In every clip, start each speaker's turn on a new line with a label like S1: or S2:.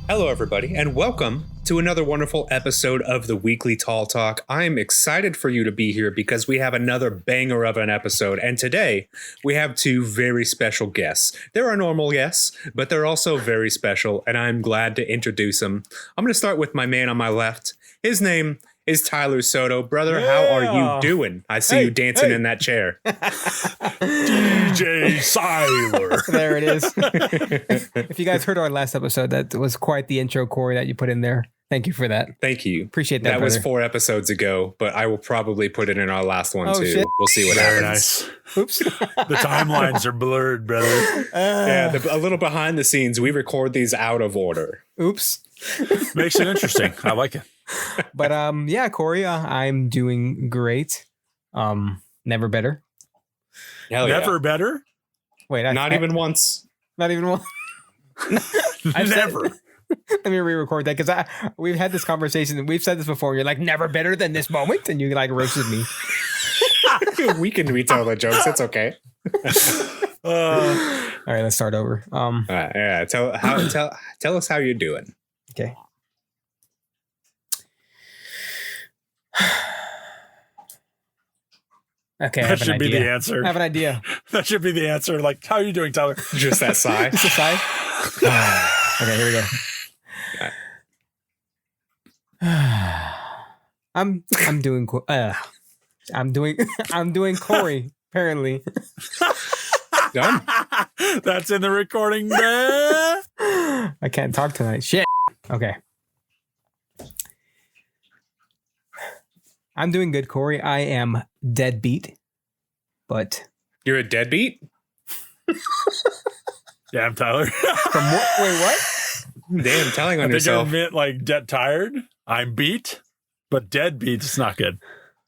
S1: Hello, everybody, and welcome to another wonderful episode of the Weekly Tall Talk. I'm excited for you to be here because we have another banger of an episode, and today we have two very special guests. They're our normal guests, but they're also very special, and I'm glad to introduce them. I'm going to start with my man on my left. His name is Tyler Soto. Brother, how are you doing? I see you dancing in that chair.
S2: DJ Siler.
S3: There it is. If you guys heard our last episode, that was quite the intro, Corey, that you put in there. Thank you for that.
S1: Thank you.
S3: Appreciate that,
S1: That
S3: brother.
S1: was 4 episodes ago, but I will probably put it in our last one, too.
S3: Shit.
S1: We'll see what
S2: Very
S1: happens.
S2: nice.
S3: Oops.
S2: The timelines are blurred, brother.
S1: Yeah, a little behind the scenes, we record these out of order.
S3: Oops.
S2: Makes it interesting. I like it.
S3: But yeah, Corey, I'm doing great. Never better.
S1: Hell yeah.
S2: Never better.
S3: Wait,
S1: Not even once.
S3: Not even one.
S2: Never.
S3: Let me re-record that because we've had this conversation. We've said this before. You're like, never better than this moment, and you like roasted me.
S1: We can retell the jokes. It's okay.
S3: All right, let's start over.
S1: Yeah. Tell us how you're doing.
S3: Okay. Okay, I
S2: That
S3: have an
S2: should be
S3: idea.
S2: the answer.
S3: I have an idea.
S2: That should be the answer. Like, how are you doing, Tyler?
S1: Just that sigh.
S3: Just a sigh. Okay, here we go. I'm doing I'm doing Corey apparently.
S1: Done.
S2: That's in the recording, bruh.
S3: I can't talk tonight. Shit. Okay. I'm doing good, Corey. I am deadbeat, but
S1: You're a deadbeat?
S2: Damn, Tyler.
S3: from what? Wait, what?
S1: Damn, telling
S2: I
S1: on
S2: think I
S1: yourself.
S2: meant like dead tired. I'm beat, but deadbeat is not good.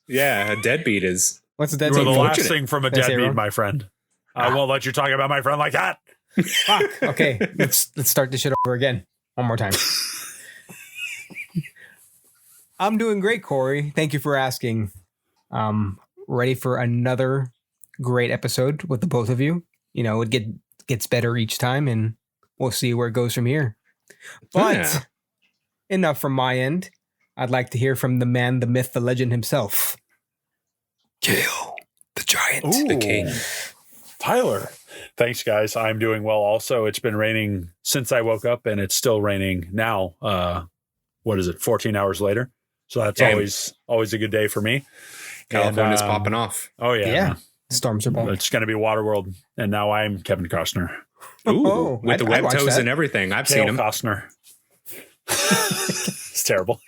S1: Yeah, a deadbeat is.
S3: What's the
S2: You
S3: dead
S2: were the
S3: saying?
S2: last thing from a
S3: Did I say it
S2: deadbeat,
S3: wrong?
S2: my friend. I won't let you talk about my friend like that.
S3: Fuck. Okay, let's start this shit over again. One more time. I'm doing great, Corey. Thank you for asking. Ready for another great episode with the both of you. You know, it gets better each time, and we'll see where it goes from here. But
S1: Yeah.
S3: enough from my end. I'd like to hear from the man, the myth, the legend himself. Cale, the giant.
S1: The king.
S2: Tyler. Thanks, guys. I'm doing well also. It's been raining since I woke up, and it's still raining now. What is it, 14 hours later? So that's
S1: Damn.
S2: always a good day for me.
S1: California's
S2: And,
S1: popping off.
S2: Oh, yeah.
S3: Yeah. Storms are blowing.
S2: It's going to be Waterworld, and now I'm Kevin Costner.
S1: Ooh,
S3: Oh,
S1: with the
S3: I'd
S1: web
S3: watch
S1: toes
S3: that.
S1: and everything. I've
S2: Cale
S1: seen him.
S2: Costner. It's terrible.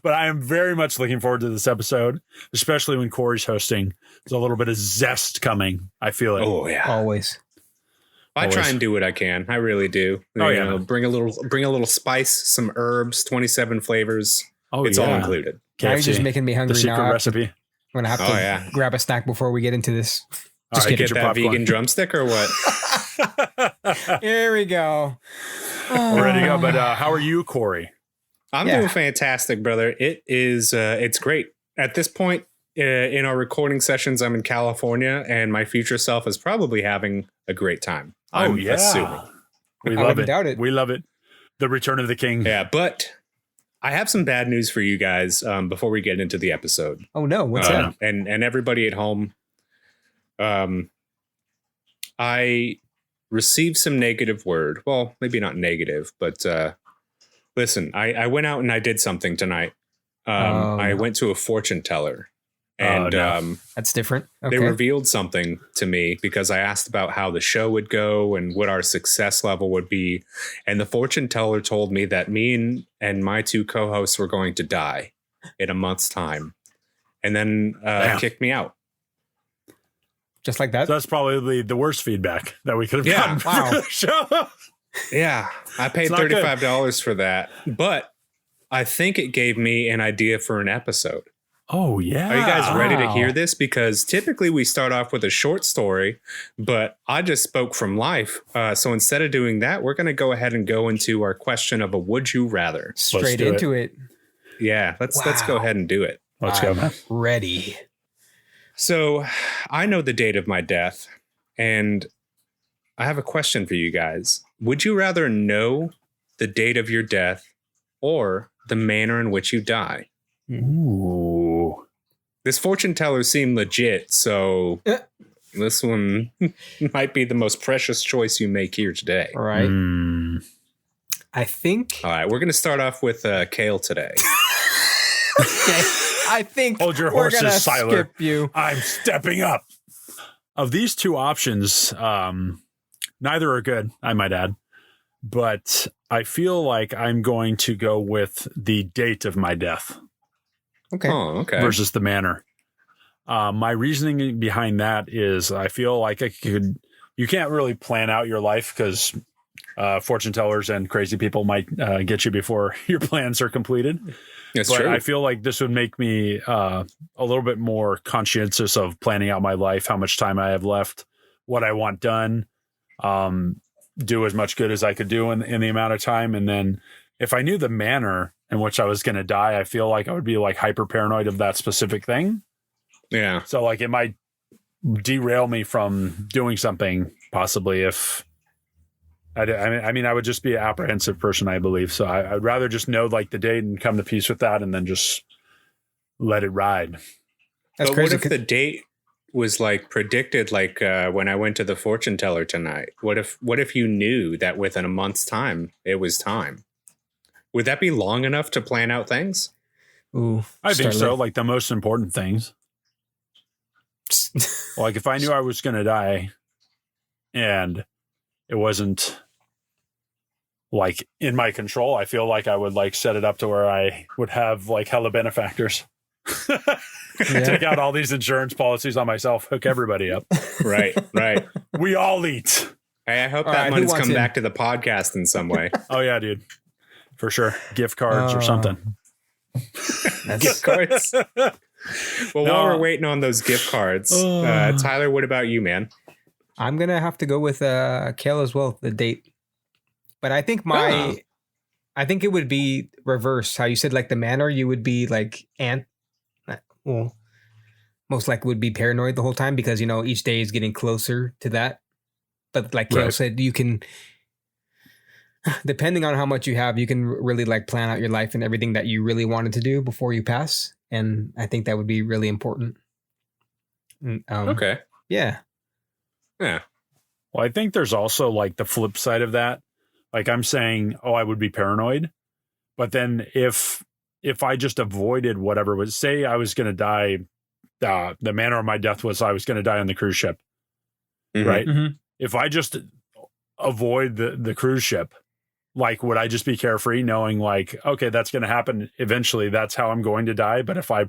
S2: But I am very much looking forward to this episode, especially when Corey's hosting. There's a little bit of zest coming. I feel it.
S1: Oh, yeah.
S3: Always.
S1: I try
S2: always.
S1: and do what I can. I really do.
S2: Oh,
S1: You
S2: yeah.
S1: know, bring a little spice, some herbs, 27 flavors.
S2: Oh,
S1: It's all included.
S3: Now you're just
S2: KFC,
S3: making me
S2: the
S3: hungry
S2: secret
S3: now.
S2: recipe.
S3: I'm going to have to
S1: Oh, yeah.
S3: grab a snack before we get into this.
S2: All right,
S1: Get
S2: get your
S1: that
S2: popcorn.
S1: vegan drumstick or what?
S3: Here we go.
S2: We're ready to go. But how are you, Corey?
S1: I'm
S3: Yeah.
S1: doing fantastic, brother. It is. It's great. At this point in our recording sessions, I'm in California, and my future self is probably having a great time. I'm assuming.
S2: We
S3: I
S2: love
S3: wouldn't
S2: it.
S3: doubt it.
S2: We love it. The Return of the King.
S1: Yeah, but I have some bad news for you guys before we get into the episode.
S3: Oh, no. What's
S2: Uh,
S3: that?
S1: And everybody at home. I received some negative word. Well, maybe not negative, but listen, I went out and I did something tonight. I went to a fortune teller, and
S2: no.
S3: That's different.
S1: they
S3: Okay.
S1: revealed something to me because I asked about how the show would go and what our success level would be. And the fortune teller told me that me and my two co-hosts were going to die in a month's time, and then
S2: Damn.
S1: kicked me out.
S3: Just like that?
S2: So that's probably the worst feedback that we could have
S1: Yeah.
S2: gotten for
S3: Wow.
S2: the show.
S1: Yeah, I paid
S2: It's not good.
S1: $35 for that, but I think it gave me an idea for an episode.
S2: Oh, yeah.
S1: Are you guys ready to
S3: Wow.
S1: hear this? Because typically we start off with a short story, but I just spoke from life. So instead of doing that, we're going to go ahead and go into our question of a would you rather.
S3: Straight
S2: do
S3: into it.
S1: Yeah, let's go
S3: Wow.
S1: ahead and do it.
S2: Let's go, man.
S3: Ready.
S1: So I know the date of my death, and I have a question for you guys. Would you rather know the date of your death, or the manner in which you die?
S2: Ooh.
S1: This fortune teller seemed legit, so this one might be the most precious choice you make here today.
S3: All right. I think.
S1: All right, we're going to start off with Cale today.
S3: Okay. I think.
S2: Hold your
S3: we're gonna
S2: horses, Siler.
S3: skip you.
S2: I'm stepping up. Of these two options, neither are good, I might add. But I feel like I'm going to go with the date of my death.
S3: Okay.
S1: Oh, okay.
S2: Versus the manner. My reasoning behind that is I feel like you can't really plan out your life because fortune tellers and crazy people might get you before your plans are completed.
S1: That's
S2: but
S1: true.
S2: I feel like this would make me a little bit more conscientious of planning out my life, how much time I have left, what I want done, do as much good as I could do in the amount of time. And then if I knew the manner in which I was going to die, I feel like I would be like hyper paranoid of that specific thing.
S1: Yeah.
S2: So like it might derail me from doing something possibly if I mean, I would just be an apprehensive person, I believe. So I'd rather just know like the date and come to peace with that and then just let it ride.
S3: That's
S1: but
S3: crazy.
S1: what if the date was like predicted, like when I went to the fortune teller tonight? What if you knew that within a month's time, it was time? Would that be long enough to plan out things?
S3: Ooh,
S2: I think so. Like the most important things. Like if I knew I was going to die and it wasn't like in my control, I feel like I would like set it up to where I would have like hella benefactors. Take out all these insurance policies on myself, hook everybody up.
S1: Right.
S2: We all eat.
S1: Hey, I hope
S3: All
S1: that
S3: right,
S1: money's
S3: who wants
S1: come
S3: in?
S1: back to the podcast in some way.
S2: Oh yeah, dude. For sure. Gift cards or something.
S1: Gift cards. Well,
S2: No.
S1: while we're waiting on those gift cards, Tyler, what about you, man?
S3: I'm gonna have to go with Cale as well. The date, but I think I think it would be reverse. How you said like the manner, you would be like well, most likely would be paranoid the whole time because each day is getting closer to that. But like Cale said, you can, depending on how much you have, you can really like plan out your life and everything that you really wanted to do before you pass. And I think that would be really important.
S1: Okay.
S3: Yeah.
S1: Yeah.
S2: Well, I think there's also like the flip side of that. Like I'm saying, I would be paranoid. But then if I just avoided whatever was, say I was going to die, the manner of my death was I was going to die on the cruise ship.
S1: Mm-hmm.
S2: Right.
S3: Mm-hmm.
S2: If I just avoid the cruise ship, like, would I just be carefree knowing like, okay, that's going to happen eventually. That's how I'm going to die. But if I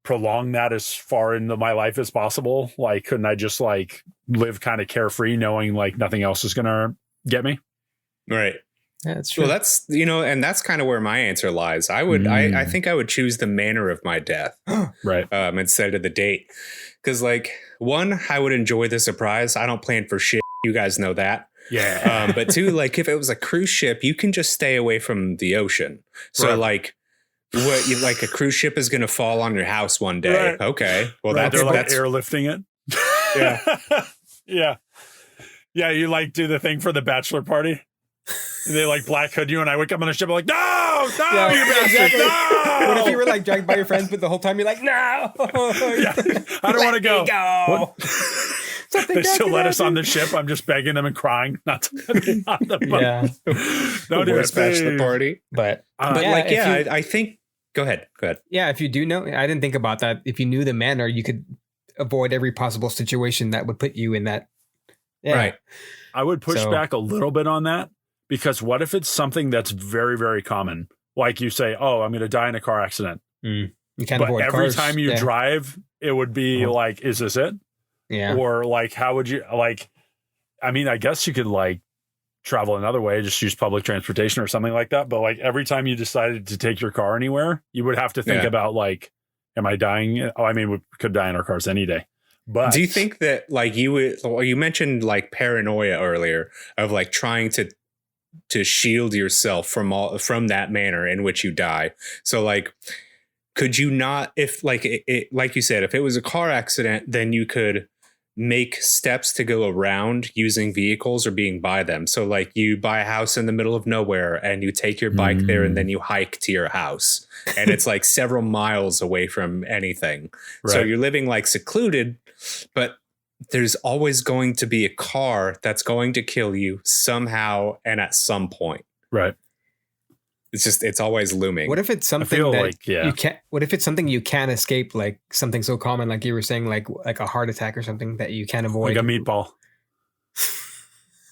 S2: prolong that as far into my life as possible, like, couldn't I just like live kind of carefree knowing like nothing else is going to get me?
S1: Right.
S3: Yeah, that's true.
S1: Well, that's, and that's kind of where my answer lies. I think I would choose the manner of my death.
S2: Right.
S1: Instead of the date. Because like, one, I would enjoy the surprise. I don't plan for shit. You guys know that.
S2: Yeah.
S1: But two, like if it was a cruise ship, you can just stay away from the ocean. So like like a cruise ship is going to fall on your house one day.
S2: Right.
S1: Okay. Well,
S2: Right, they're like
S1: that's
S2: airlifting it.
S1: Yeah.
S2: Yeah. Yeah. You like do the thing for the bachelor party. They like black hood you and I wake up on the ship. I'm like, no, you bastard,
S3: exactly.
S2: no.
S3: What if you were like dragged by your friends, but the whole time you're like, no,
S2: Yeah, I don't want to go.
S3: Go.
S2: They still let us on the ship. I'm just begging them and crying not to be on the boat.
S3: Yeah.
S2: Don't do
S1: worst
S2: it,
S1: bachelor
S2: please.
S1: party.
S3: But
S1: I think. Go ahead.
S3: yeah, if you do know, I didn't think about that. If you knew the manner, you could avoid every possible situation that would put you in that. Yeah.
S1: Right.
S2: I would push
S3: So-
S2: back a little bit on that because what if it's something that's very, very common? Like you say, I'm going to die in a car accident.
S3: You can't
S2: But
S3: avoid
S2: every
S3: cars.
S2: time you drive, it would be like, is this it?
S3: Yeah.
S2: Or like, how would you like, I mean, I guess you could like travel another way, just use public transportation or something like that. But like every time you decided to take your car anywhere, you would have to think about like, am I dying? I mean, we could die in our cars any day. But
S1: do you think that like you mentioned like paranoia earlier of like trying to shield yourself from that manner in which you die? So like, could you not, if like it like you said, if it was a car accident, then you could make steps to go around using vehicles or being by them. So like you buy a house in the middle of nowhere and you take your bike there and then you hike to your house and it's like several miles away from anything. Right. So you're living like secluded, but there's always going to be a car that's going to kill you somehow and at some point.
S2: Right.
S1: It's always looming.
S3: What if it's something you can't? What if it's something you can't escape, like something so common, like you were saying, like a heart attack or something that you can't avoid,
S2: like a meatball.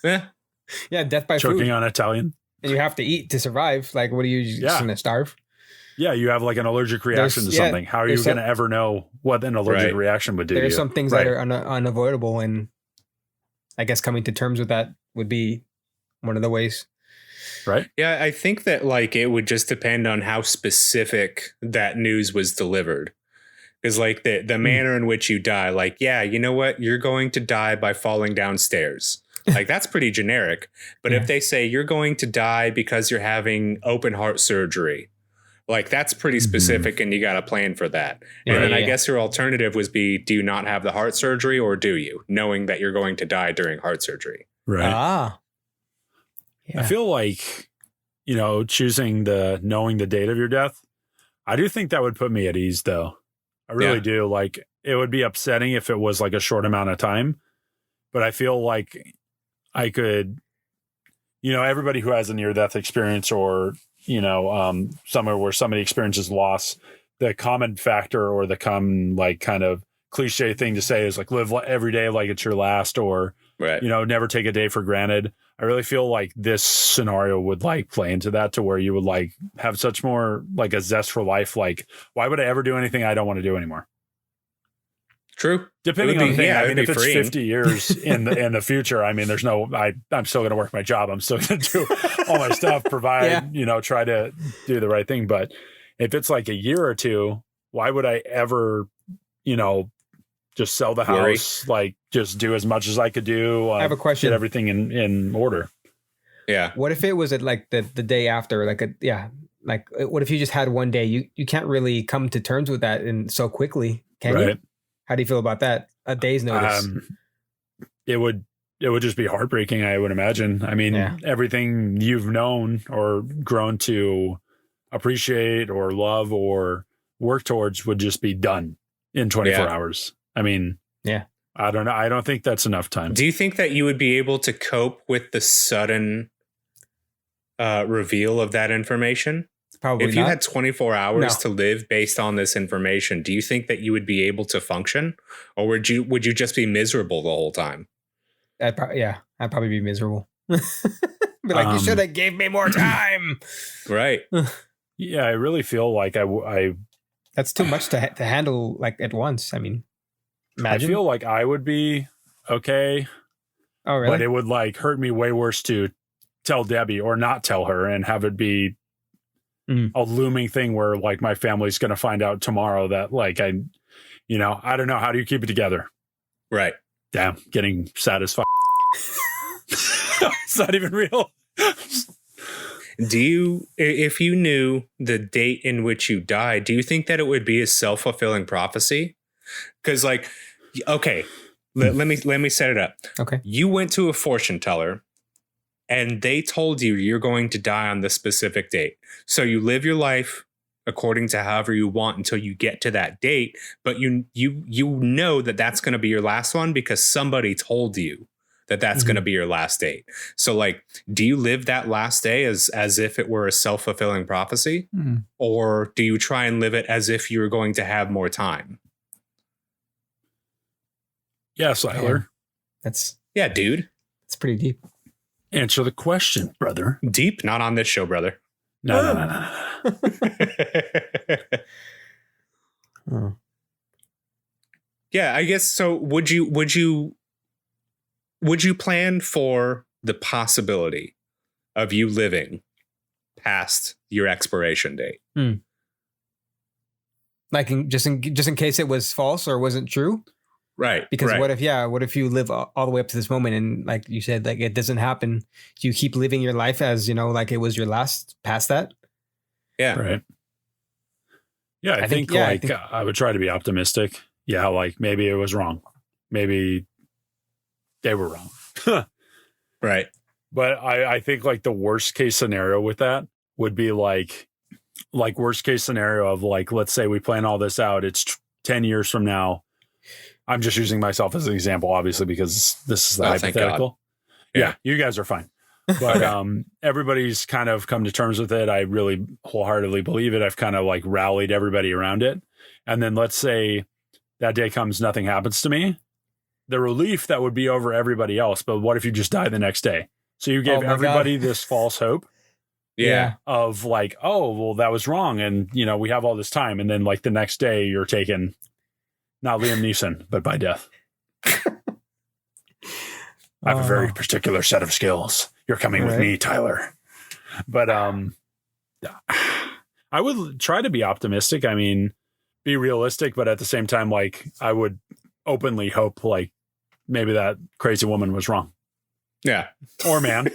S3: Yeah, death by
S2: choking
S3: food.
S2: on Italian,
S3: and you have to eat to survive. Like, what are you just gonna starve?
S2: Yeah, you have like an allergic reaction to something. How are you going to ever know what an allergic reaction would do?
S3: There's some things that are unavoidable, and I guess coming to terms with that would be one of the ways.
S2: Right.
S1: Yeah, I think that like it would just depend on how specific that news was delivered. Because like the manner in which you die, like, yeah, you know what? You're going to die by falling downstairs. Like that's pretty generic. But if they say you're going to die because you're having open heart surgery, like that's pretty specific and you got a plan for that. And then I guess your alternative would be, do you not have the heart surgery or do you, knowing that you're going to die during heart surgery?
S2: Right. Yeah. I feel like, choosing knowing the date of your death, I do think that would put me at ease though. I really do. Like it would be upsetting if it was like a short amount of time, but I feel like I could, everybody who has a near death experience or, somewhere where somebody experiences loss, the common factor or the common like kind of cliche thing to say is like live every day like it's your last or, never take a day for granted. I really feel like this scenario would like play into that to where you would like have such more like a zest for life. Like, why would I ever do anything I don't want to do anymore?
S1: True.
S2: Depending on the thing. I mean, if it's 50 years in the future, I mean, there's I'm still going to work my job. I'm still going to do all my stuff, provide, try to do the right thing. But if it's like a year or two, why would I ever, just sell the house, like just do as much as I could do.
S3: I have a question.
S2: Get everything in order.
S1: Yeah.
S3: What if it was at like the day after, like what if you just had one day? You can't really come to terms with that and so quickly, can you? How do you feel about that? A day's notice.
S2: It would just be heartbreaking, I would imagine. I mean, everything you've known or grown to appreciate or love or work towards would just be done in 24 hours. I mean, I don't know. I don't think that's enough time.
S1: Do you think that you would be able to cope with the sudden reveal of that information?
S3: Probably
S1: if you had 24 hours to live based on this information, do you think that you would be able to function, or would you just be miserable the whole time?
S3: I'd probably be miserable. Be like, you should have gave me more time.
S1: Right.
S2: Yeah, I really feel like I
S3: that's too much to handle like at once. I mean, imagine.
S2: I feel like I would be okay.
S3: Oh, really?
S2: But it would like hurt me way worse to tell Debbie or not tell her and have it be a looming thing where like my family's going to find out tomorrow that like I don't know. How do you keep it together?
S1: Right.
S2: Damn, getting satisfied. It's not even real.
S1: If you knew the date in which you died, do you think that it would be a self-fulfilling prophecy? Because like, okay, let me set it up.
S3: Okay.
S1: You went to a fortune teller and they told you you're going to die on this specific date. So you live your life according to however you want until you get to that date. But you know that that's going to be your last one because somebody told you that that's going to be your last date. So like, do you live that last day as if it were a self-fulfilling prophecy? Or do you try and live it as if you were going to have more time?
S2: Yeah, Siler.
S1: Yeah, dude.
S3: It's pretty deep.
S2: Answer the question, brother.
S1: Deep? Not on this show, brother.
S2: No.
S1: Yeah, I guess so. Would you plan for the possibility of you living past your expiration date?
S3: Like just in case it was false or wasn't true?
S1: Right.
S3: Because what if you live all the way up to this moment and like you said, like it doesn't happen. Do you keep living your life as, like it was your last past that?
S2: Yeah. Right. Yeah. I think I would try to be optimistic. Yeah. Like maybe it was wrong. Maybe they were wrong.
S1: Right.
S2: But I think like the worst case scenario with that would be like worst case scenario of like, let's say we plan all this out. It's 10 years from now. I'm just using myself as an example, obviously, because this is the hypothetical. Yeah, you guys are fine. But everybody's kind of come to terms with it. I really wholeheartedly believe it. I've kind of like rallied everybody around it. And then let's say that day comes, nothing happens to me. The relief that would be over everybody else. But what if you just die the next day? So you gave everybody this false hope.
S1: Yeah.
S2: Of like, oh, well, that was wrong. And, you know, we have all this time. And then like the next day you're taken, not Liam Neeson, but by death. I have a very particular set of skills. You're coming with me, Tyler. But I would try to be optimistic. I mean, be realistic, but at the same time, like I would openly hope like maybe that crazy woman was wrong.
S1: Yeah.
S2: Or man.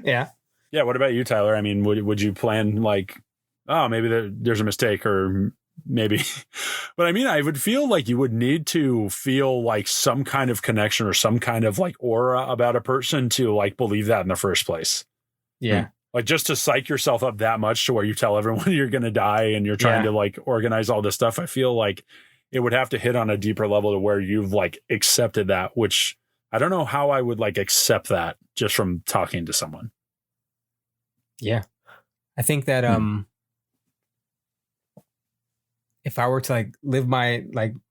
S3: Yeah.
S2: Yeah. What about you, Tyler? I mean, would you plan like, oh, maybe there's a mistake or maybe, but I mean, I would feel like you would need to feel like some kind of connection or some kind of like aura about a person to like believe that in the first place.
S3: Yeah.
S2: Like just to psych yourself up that much to where you tell everyone you're going to die and you're trying to like organize all this stuff. I feel like it would have to hit on a deeper level to where you've like accepted that, which I don't know how I would like accept that just from talking to someone.
S3: Yeah. I think that, if I were to like live my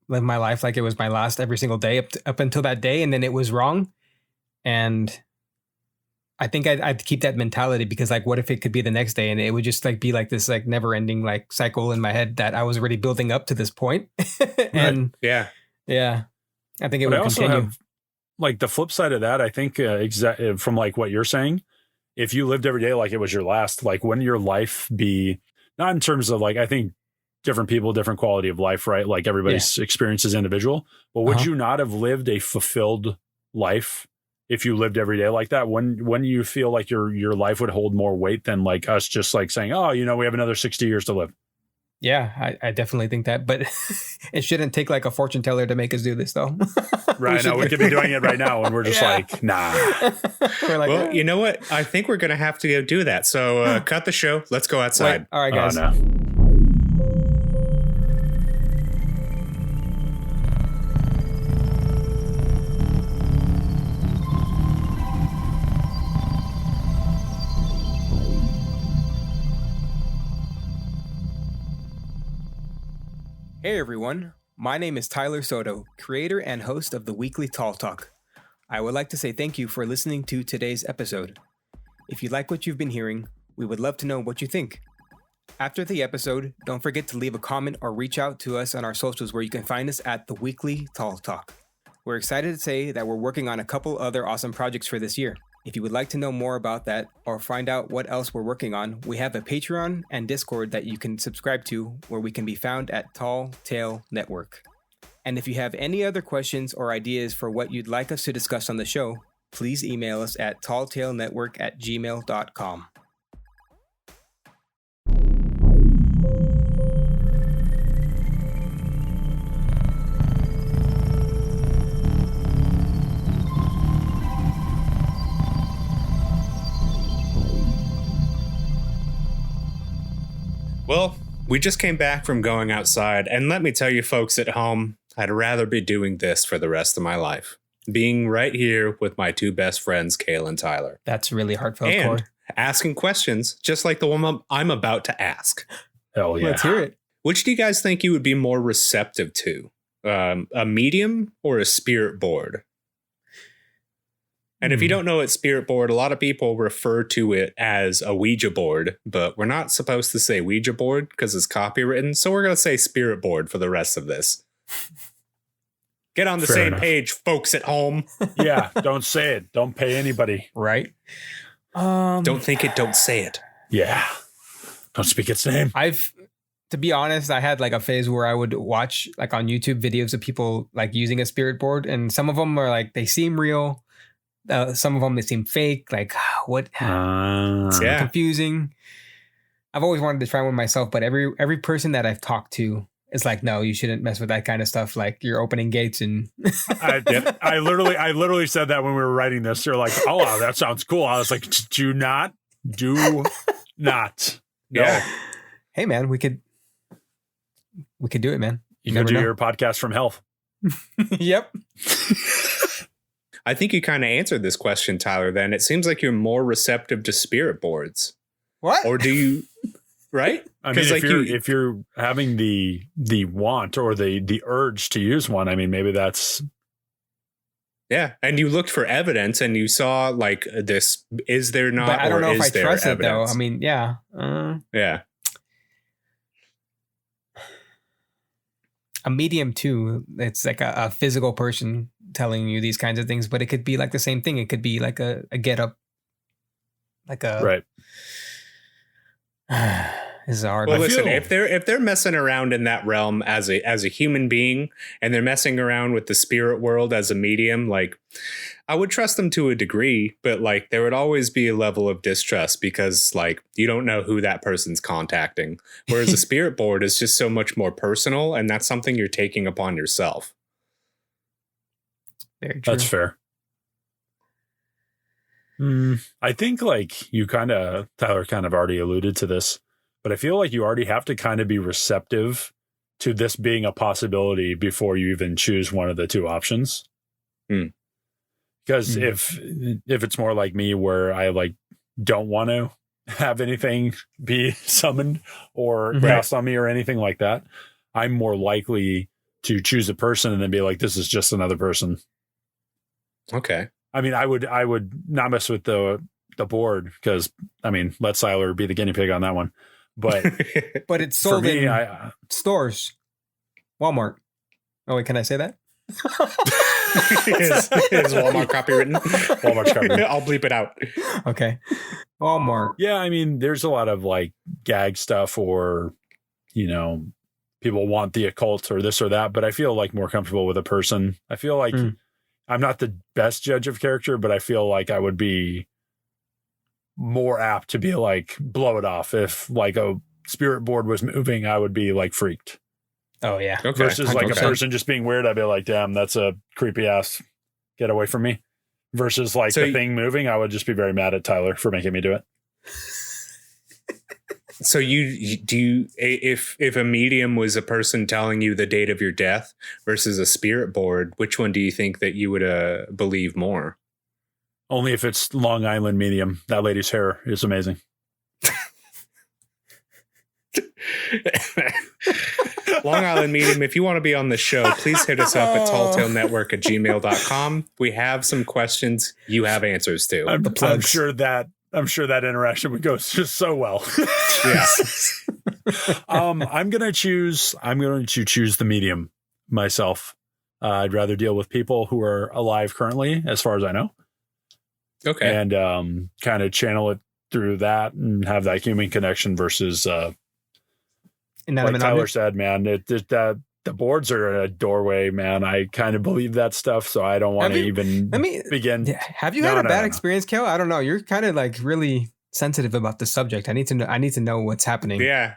S3: life like it was my last every single day up until that day, and then it was wrong, and I think I'd keep that mentality because like, what if it could be the next day, and it would just like be like this like never ending like cycle in my head that I was already building up to this point. And
S1: yeah,
S3: I think it
S2: but
S3: would continue.
S2: Like the flip side of that, I think from like what you're saying, if you lived every day like it was your last, like wouldn't your life be not in terms of like I think different people, different quality of life, right? Like everybody's experience is individual. But would you not have lived a fulfilled life if you lived every day like that? When you feel like your life would hold more weight than like us just like saying, oh, you know, we have another 60 years to live.
S3: Yeah, I definitely think that, but it shouldn't take like a fortune teller to make us do this though.
S2: Right. We could be doing it right now and we're just like, nah.
S3: We're like,
S1: well, you know what? I think we're going to have to go do that. So cut the show. Let's go outside.
S3: Wait, all right, guys.
S2: Oh, no.
S3: Hey everyone, my name is Tyler Soto, creator and host of the weekly Tall Talk. I would like to say thank you for listening to today's episode. If you like what you've been hearing, we would love to know what you think. After the episode, don't forget to leave a comment or reach out to us on our socials where you can find us at the weekly Tall Talk. We're excited to say that we're working on a couple other awesome projects for this year. If you would like to know more about that or find out what else we're working on, we have a Patreon and Discord that you can subscribe to where we can be found at Tall Tale Network. And if you have any other questions or ideas for what you'd like us to discuss on the show, please email us at talltalenetwork@gmail.com.
S1: Well, we just came back from going outside, and let me tell you folks at home, I'd rather be doing this for the rest of my life. Being right here with my two best friends, Cale and Tyler.
S3: That's really heartfelt,
S1: and
S3: Corey.
S1: Asking questions just like the one I'm about to ask.
S2: Hell yeah.
S3: Let's hear it.
S1: Which do you guys think you would be more receptive to? A medium or a spirit board? And if you don't know what spirit board, a lot of people refer to it as a Ouija board, but we're not supposed to say Ouija board because it's copywritten. So we're going to say spirit board for the rest of this. Get on the
S2: Fair
S1: same
S2: enough.
S1: page, folks at home.
S2: Yeah. Don't say it. Don't pay anybody.
S3: Right?
S1: Don't think it, don't say it.
S2: Yeah. Don't speak its name.
S3: To be honest, I had like a phase where I would watch like on YouTube videos of people like using a spirit board, and some of them are like, they seem real. Some of them, they seem fake. Like, what?
S1: Yeah.
S3: Confusing. I've always wanted to try one myself, but every person that I've talked to it's like, no, you shouldn't mess with that kind of stuff. Like you're opening gates and
S2: I literally said that when we were writing this. You're like, oh, wow, that sounds cool. I was like, do not. No.
S1: Yeah.
S3: Hey man, we could do it, man.
S2: You can do your podcast from hell.
S3: Yep.
S1: I think you kind of answered this question, Tyler, then. It seems like you're more receptive to spirit boards.
S3: What?
S1: Or do you, right?
S2: I mean,
S1: like
S2: if you're having the want or the urge to use one, I mean, maybe that's...
S1: Yeah, and you looked for evidence and you saw like this, is there not,
S3: but I don't know if I trust
S1: evidence?
S3: it, though. I mean, yeah.
S1: Yeah.
S3: A medium, too. It's like a physical person telling you these kinds of things, but it could be like the same thing. It could be like a get up, like a...
S2: Right.
S3: This is hard.
S1: Well, listen, if they're messing around in that realm as a human being, and they're messing around with the spirit world as a medium, like I would trust them to a degree, but like there would always be a level of distrust because like you don't know who that person's contacting. Whereas a spirit board is just so much more personal, and that's something you're taking upon yourself.
S3: Very true.
S2: That's fair. I think like Tyler kind of already alluded to this, but I feel like you already have to kind of be receptive to this being a possibility before you even choose one of the two options. Because if it's more like me where I like don't want to have anything be summoned or cast on me or anything like that, I'm more likely to choose a person and then be like, this is just another person.
S1: Okay.
S2: I mean, I would not mess with the board because, I mean, let Siler be the guinea pig on that one. But
S3: but it's sold
S2: me,
S3: in stores. Walmart. Oh, wait, can I say that?
S1: Is Walmart copywritten?
S2: Walmart's copywritten.
S1: I'll bleep it out.
S3: Okay. Walmart.
S2: Yeah, I mean, there's a lot of like gag stuff or, you know, people want the occult or this or that, but I feel like more comfortable with a person. I feel like I'm not the best judge of character, but I feel like I would be more apt to be like, blow it off. If like a spirit board was moving, I would be like freaked.
S3: Oh, yeah.
S1: Okay.
S2: Versus like a person just being weird, I'd be like, damn, that's a creepy ass. Get away from me. Versus like the thing moving, I would just be very mad at Tyler for making me do it.
S1: So if a medium was a person telling you the date of your death versus a spirit board, which one do you think that you would believe more?
S2: Only if it's Long Island medium. That lady's hair is amazing.
S1: Long Island medium, if you want to be on the show, please hit us up at talltailnetwork@gmail.com. We have some questions you have answers to.
S2: I'm sure that interaction would go just so well.
S1: Yeah.
S2: I'm going to choose the medium myself. I'd rather deal with people who are alive currently, as far as I know.
S1: Okay.
S2: And kind of channel it through that and have that human connection versus like Tyler said, man, the boards are a doorway, man. I kind of believe that stuff, so I don't want to even begin.
S3: Have you had a bad experience, Cale? I don't know. You're kind of like really sensitive about the subject. I need to know what's happening.
S1: Yeah.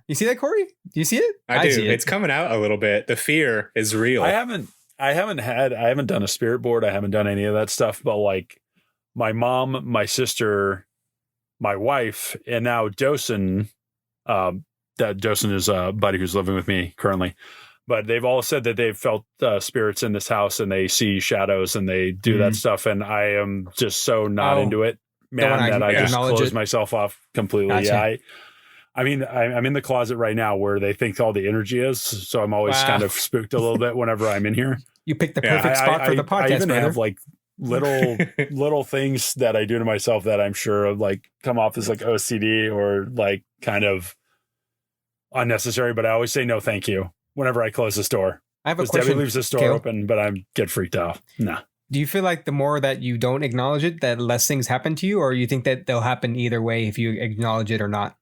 S3: You see that, Corey? Do you see it?
S1: I do. It's coming out a little bit. The fear is real.
S2: I haven't done a spirit board. I haven't done any of that stuff, but like my mom, my sister, my wife, and now Dosen, that Dosen is a buddy who's living with me currently, but they've all said that they've felt spirits in this house and they see shadows and they do that stuff. And I am just so not into it, man, that I just close myself off completely. Gotcha. Yeah. I mean, I'm in the closet right now where they think all the energy is. So I'm always kind of spooked a little bit whenever I'm in here.
S3: You picked the perfect spot for the podcast.
S2: I even have like little things that I do to myself that I'm sure like come off as like OCD or like kind of unnecessary, but I always say no thank you whenever I close this door.
S3: I have a question.
S2: Debbie leaves this door open, but I get freaked out. Nah.
S3: Do you feel like the more that you don't acknowledge it, that less things happen to you, or you think that they'll happen either way if you acknowledge it or not?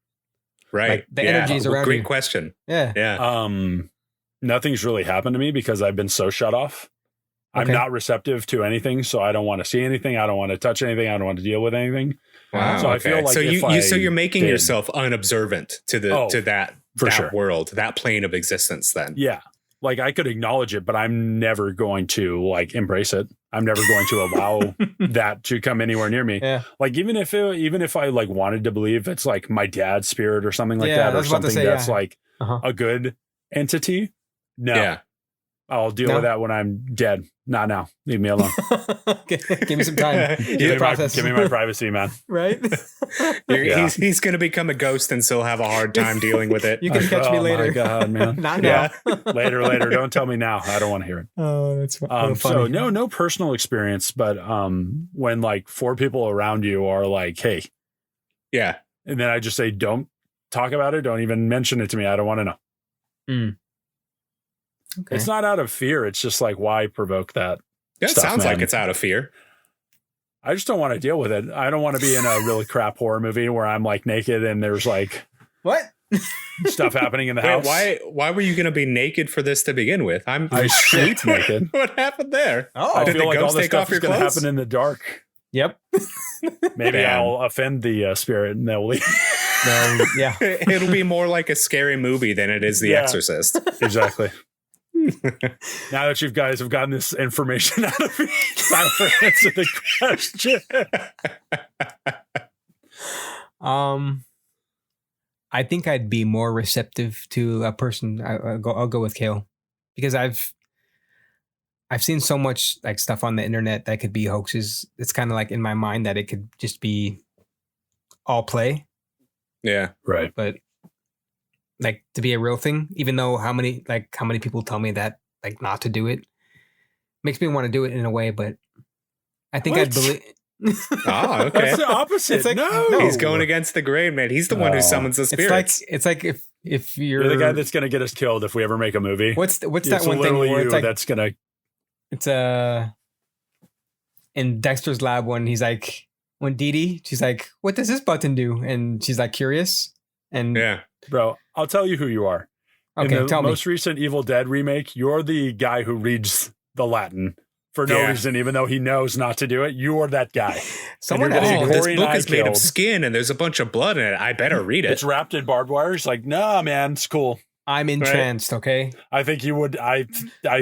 S1: Right.
S3: Like the energies around
S1: Great
S3: you.
S1: question.
S3: Yeah.
S2: Nothing's really happened to me because I've been so shut off. Okay. I'm not receptive to anything, so I don't want to see anything. I don't want to touch anything. I don't want to deal with anything.
S1: Wow.
S2: So I feel like
S1: so you're making yourself unobservant to that
S2: For
S1: that
S2: sure.
S1: world, that plane of existence then.
S2: Yeah. Like I could acknowledge it, but I'm never going to like embrace it. I'm never going to allow that to come anywhere near me.
S3: Yeah.
S2: Like even if I like wanted to believe it's like my dad's spirit or something like
S3: Yeah,
S2: that,
S3: I
S2: or
S3: was about to
S2: something
S3: say,
S2: that's
S3: yeah.
S2: like a good entity. No,
S1: Yeah.
S2: I'll deal with that when I'm dead. Not now. Leave me alone.
S3: Give me some time.
S2: Give me my privacy, man.
S3: Right?
S2: Yeah.
S1: He's going to become a ghost and still have a hard time dealing with it.
S3: You can catch me
S2: Oh
S3: later.
S2: my God, man.
S3: Not now.
S2: Later. Don't tell me now. I don't want to hear it.
S3: Oh, that's
S2: So
S3: funny.
S2: no personal experience, but when like 4 people around you are like, hey,
S1: Yeah.
S2: and then I just say, don't talk about it. Don't even mention it to me. I don't want to know.
S3: Okay.
S2: It's not out of fear. It's just like, why provoke that?
S1: It
S2: stuff,
S1: sounds
S2: man.
S1: like it's out of fear.
S2: I just don't want to deal with it. I don't want to be in a really crap horror movie where I'm like naked and there's like
S3: What?
S2: stuff happening in the
S1: Wait,
S2: house.
S1: why were you going to be naked for this to begin with?
S2: I sleep naked.
S1: What happened there?
S3: Oh,
S2: I
S1: Did
S2: feel
S1: the
S2: like all
S1: ghost
S2: this
S1: take off
S2: stuff is
S1: your
S2: going to
S1: clothes?
S2: happen in the dark.
S3: Yep.
S2: Maybe
S1: Damn.
S2: I'll offend the spirit and they'll leave.
S3: No, yeah.
S1: It'll be more like a scary movie than it is The
S2: Yeah.
S1: Exorcist.
S2: Exactly. Now that you guys have gotten this information out of me, time for answer the question.
S3: I think I'd be more receptive to a person. I'll go with Cale because I've seen so much like stuff on the internet that could be hoaxes. It's kind of like in my mind that it could just be all play,
S1: Yeah.
S2: Right.
S3: but like to be a real thing, even though how many people tell me that like not to do it, makes me want to do it in a way. But I think I'd
S2: What?
S3: believe.
S1: Oh, okay.
S2: That's the opposite.
S3: It's like-
S2: no.
S1: He's going against the grain, man. He's the one who
S2: Oh.
S1: summons the spirits.
S3: It's like if you're,
S2: You're the guy that's going to get us killed if we ever make a movie.
S3: what's that
S2: It's
S3: one thing
S2: literally
S3: where
S2: you
S3: it's like
S2: that's going to...
S3: it's in Dexter's lab when he's like when Dee Dee, she's like, what does this button do? And she's like curious. And
S1: Yeah.
S2: Bro, I'll tell you who you are.
S3: okay,
S2: In the
S3: tell me.
S2: most recent Evil Dead remake, you're the guy who reads the Latin for no
S1: Yeah.
S2: reason, even though he knows not to do it. You are that guy.
S3: Someone
S2: you're
S3: has
S2: getting
S3: to
S1: Oh,
S3: do it.
S1: this
S2: Corey and
S1: book
S2: I
S1: is made of
S2: killed.
S1: skin and there's a bunch of blood in it. I better read it.
S2: It's wrapped in barbed wire. It's like, nah, man, it's cool.
S3: I'm entranced, okay?
S2: I think you would. I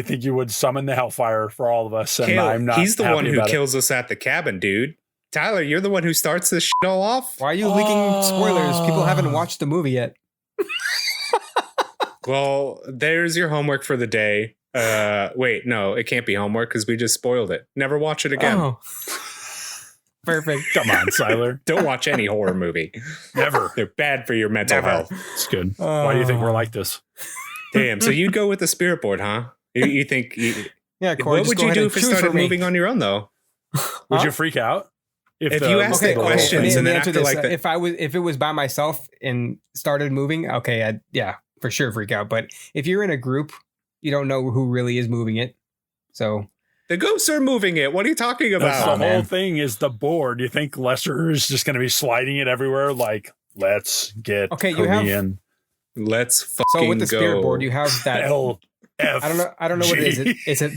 S2: think you would summon the hellfire for all of us. And
S1: Cale,
S2: I'm not.
S1: he's the
S2: happy
S1: one who
S2: about it.
S1: kills us at the cabin, dude. Tyler, you're the one who starts this shit all off.
S3: Why are you leaking spoilers? People haven't
S2: Oh.
S3: watched the movie yet.
S1: Well, there's your homework for the day. Wait, no, it can't be homework because we just spoiled it. Never watch it again.
S3: Oh. Perfect.
S2: Come on, Siler.
S1: Don't watch any horror movie.
S2: Never.
S1: They're bad for your mental
S3: Never.
S1: health.
S2: It's good. Why do you think we're like this?
S1: Damn. So you'd go with the spirit board, huh? You think?
S3: Yeah, Corey,
S1: What
S3: just
S1: would
S3: go
S1: you
S3: ahead
S1: do
S3: and
S1: if it
S3: choose
S1: started
S3: for me.
S1: moving on your own, though?
S2: Would
S3: Huh?
S2: you freak out
S1: If you asked the questions and then
S3: answer
S1: after
S3: this.
S1: like the,
S3: if it was by myself and started moving, okay, I'd for sure freak out. But if you're in a group, you don't know who really is moving it. So
S1: the ghosts are moving it. What are you talking
S2: That's
S1: about?
S2: the whole
S3: man.
S2: thing is the board. You think Lester is just going to be sliding it everywhere? Like, let's get
S3: Okay, you have-
S2: Korean.
S1: Let's fucking
S3: so with the
S1: go.
S3: spirit board, you have that.
S2: L F.
S3: I don't know what it is. Is it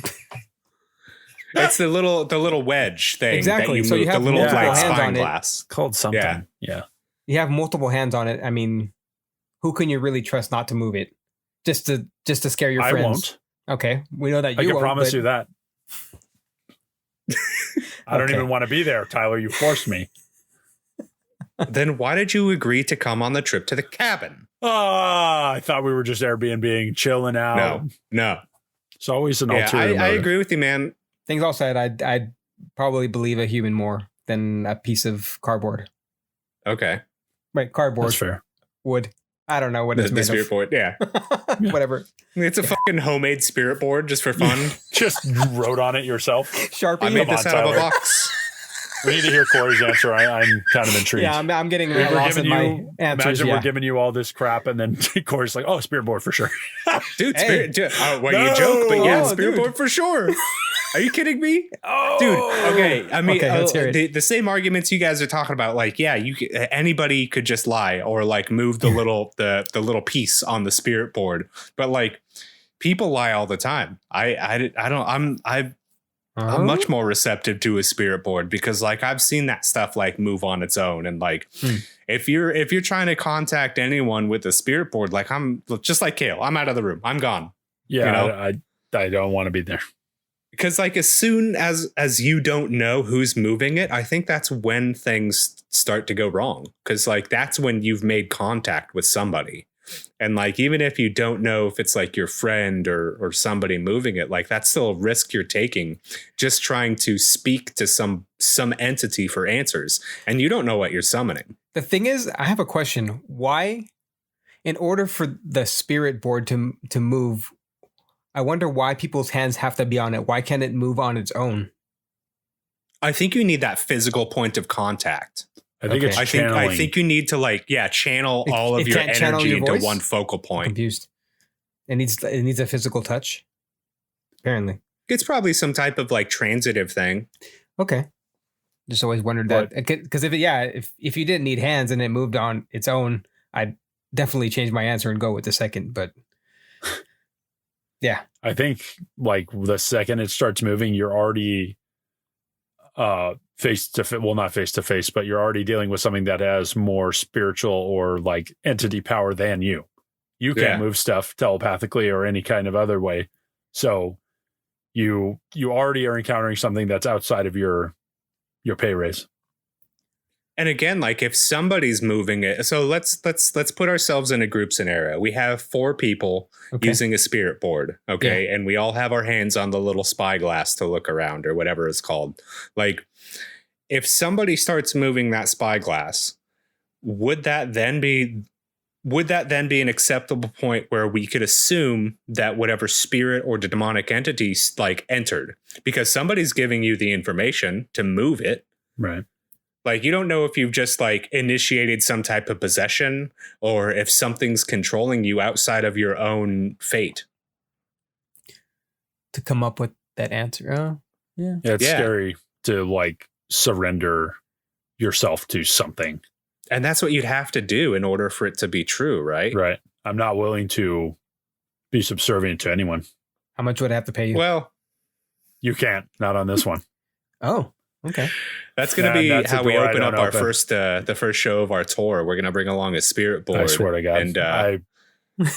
S1: It's the little wedge thing
S3: Exactly.
S1: that you
S3: So
S1: move.
S3: you
S1: The
S3: have
S1: little
S2: multiple
S1: like
S2: hands
S1: spine
S3: on it.
S1: glass.
S2: called something.
S1: Yeah.
S2: Yeah.
S3: you have multiple hands on it? I mean, who can you really trust not to move it? Just to scare your
S2: I
S3: friends.
S2: won't.
S3: Okay, we know that you
S2: I can
S3: won't,
S2: promise
S3: but-
S2: you that. I don't
S3: Okay.
S2: even want to be there, Tyler. You forced me.
S1: Then why did you agree to come on the trip to the cabin?
S2: I thought we were just Airbnb chilling out.
S1: No.
S2: It's always an
S1: Yeah,
S2: ulterior
S1: I
S2: motive.
S1: agree with you, man.
S3: Things all said, I'd probably believe a human more than a piece of cardboard.
S1: Okay.
S3: Right, cardboard,
S2: That's fair.
S3: wood. I don't know what
S1: The,
S3: it's
S1: the
S3: made
S1: spirit board. Yeah.
S3: of.
S2: Yeah.
S3: Whatever.
S1: It's a fucking homemade spirit board just for fun.
S2: Just wrote on it yourself.
S3: Sharpie.
S1: I made
S2: Come
S1: this
S2: on,
S1: out of a
S2: Tyler.
S1: box.
S2: We need to hear Corey's answer. I'm kind of intrigued.
S3: Yeah, I'm getting
S2: We're
S3: lost in
S2: giving
S3: my
S2: you-
S3: answers.
S2: Imagine
S3: Yeah.
S2: we're giving you all this crap, and then Corey's like, "Oh, spirit board for sure."
S1: Dude,
S3: Hey.
S1: spirit. Dude, well,
S2: No.
S1: you joke, but yeah,
S3: Oh,
S1: spirit
S3: dude.
S1: board for sure. Are you kidding me?
S2: Oh,
S1: Dude, okay. I mean,
S3: Okay, let's hear it.
S1: the same arguments you guys are talking about, like, yeah, anybody could just lie or like move the little the little piece on the spirit board, but like people lie all the time. I don't. I'm much more receptive to a spirit board because like I've seen that stuff like move on its own. And like if you're trying to contact anyone with a spirit board, like I'm just like Cale, I'm out of the room. I'm gone.
S2: Yeah,
S1: you know?
S2: I don't want to be there.
S1: Because like as soon as you don't know who's moving it, I think that's when things start to go wrong. Because like that's when you've made contact with somebody. And like even if you don't know if it's like your friend or somebody moving it, like that's still a risk you're taking just trying to speak to some entity for answers. And you don't know what you're summoning.
S3: The thing is, I have a question. Why, in order for the spirit board to move, I wonder why people's hands have to be on it. Why can't it move on its own?
S1: I think you need that physical point of contact.
S2: I think it's
S1: I
S2: channeling.
S1: think you need to like, channel all of your energy into one focal point.
S3: I'm confused. It needs a physical touch. Apparently.
S1: It's probably some type of like transitive thing.
S3: Okay. Just always wondered that. Because if you didn't need hands and it moved on its own, I'd definitely change my answer and go with the second. But yeah.
S2: I think like the second it starts moving, you're already not face to face, but you're already dealing with something that has more spiritual or like entity power than you. You can't move stuff telepathically or any kind of other way. So you already are encountering something that's outside of your pay raise.
S1: And again, like if somebody's moving it, so let's put ourselves in a group scenario. We have 4 people using a spirit board, okay? Yeah. And we all have our hands on the little spyglass to look around or whatever it's called. Like if somebody starts moving that spyglass, would that then be an acceptable point where we could assume that whatever spirit or demonic entities like entered because somebody's giving you the information to move it,
S2: right?
S1: Like, you don't know if you've just like initiated some type of possession or if something's controlling you outside of your own fate.
S3: To come up with that answer. Oh, yeah.
S2: It's scary to like surrender yourself to something.
S1: And that's what you'd have to do in order for it to be true, right?
S2: Right. I'm not willing to be subservient to anyone.
S3: How much would I have to pay you?
S1: Well,
S2: you can't. Not on this one.
S3: Oh. Okay,
S1: that's going to be how we open up our first the first show of our tour. We're going to bring along a spirit board.
S2: I swear to God, and I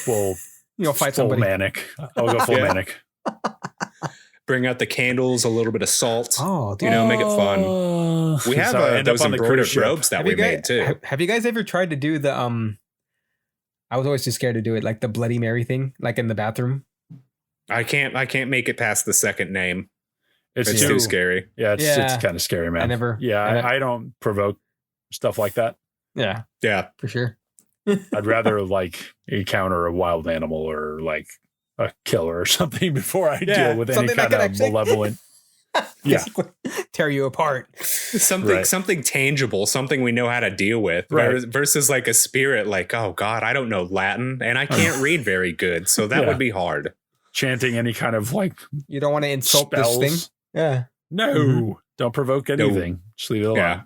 S2: will.
S3: You'll fight somebody.
S2: Manic. I'll go full manic.
S1: Bring out the candles, a little bit of salt.
S3: Oh, dude.
S1: Make it fun. We have those embroidered robes that we made too.
S3: Have you guys ever tried to do the I was always too scared to do it, like the Bloody Mary thing, like in the bathroom.
S1: I can't make it past the second name.
S2: It's
S1: too scary.
S2: Yeah, it's kind of scary, man. I don't provoke stuff like that.
S3: Yeah, for sure.
S2: I'd rather like encounter a wild animal or like a killer or something before I deal with any kind of malevolent.
S3: Tear you apart.
S1: Something tangible, something we know how to deal with, versus like a spirit. Like, oh God, I don't know Latin and I can't read very good, so that would be hard.
S2: Chanting any kind of like
S3: you don't want to insult
S2: spells.
S3: This thing. Yeah.
S2: No, don't provoke anything. No. Just leave it alone.
S1: Yeah.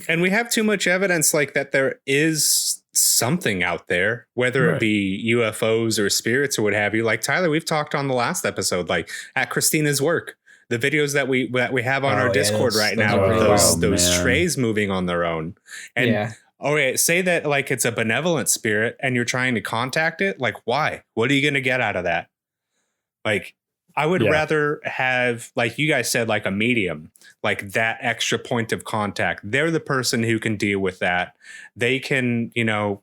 S1: And we have too much evidence like that there is something out there, whether it be UFOs or spirits or what have you. Like Tyler, we've talked on the last episode, like at Christina's work, the videos that we have on our Discord right now, those trays moving on their own. And say that like it's a benevolent spirit and you're trying to contact it. Like, why? What are you going to get out of that? Like, I would rather have, like you guys said, like a medium, like that extra point of contact. They're the person who can deal with that. They can,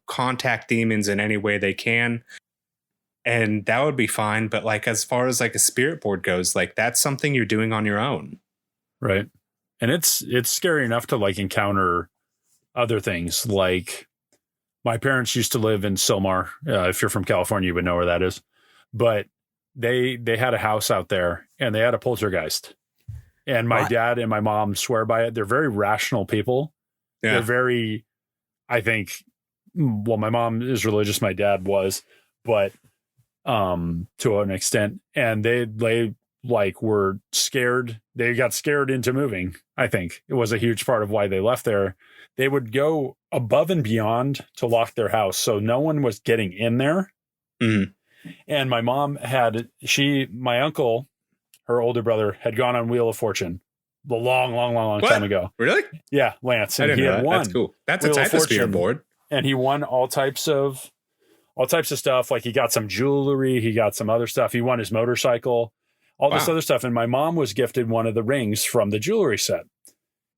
S1: contact demons in any way they can. And that would be fine. But like, as far as like a spirit board goes, like that's something you're doing on your own.
S2: Right. And it's scary enough to like encounter other things. Like my parents used to live in Silmar. If you're from California, you would know where that is. But they had a house out there and they had a poltergeist, and my dad and my mom swear by it. They're very rational people. They're very, I think, my mom is religious. My dad was, but to an extent, and they like were scared. They got scared into moving. I think it was a huge part of why they left there. They would go above and beyond to lock their house. So no one was getting in there.
S1: Mm-hmm.
S2: And my mom my uncle, her older brother, had gone on Wheel of Fortune the long time ago.
S1: Really?
S2: Yeah, Lance.
S1: I
S2: And
S1: didn't
S2: he
S1: know
S2: had
S1: that.
S2: won.
S1: That's cool. That's
S2: Wheel
S1: a
S2: of
S1: type of speeder
S2: Fortune.
S1: board.
S2: And he won all types of stuff. Like he got some jewelry, he got some other stuff. He won his motorcycle, all this other stuff. And my mom was gifted one of the rings from the jewelry set.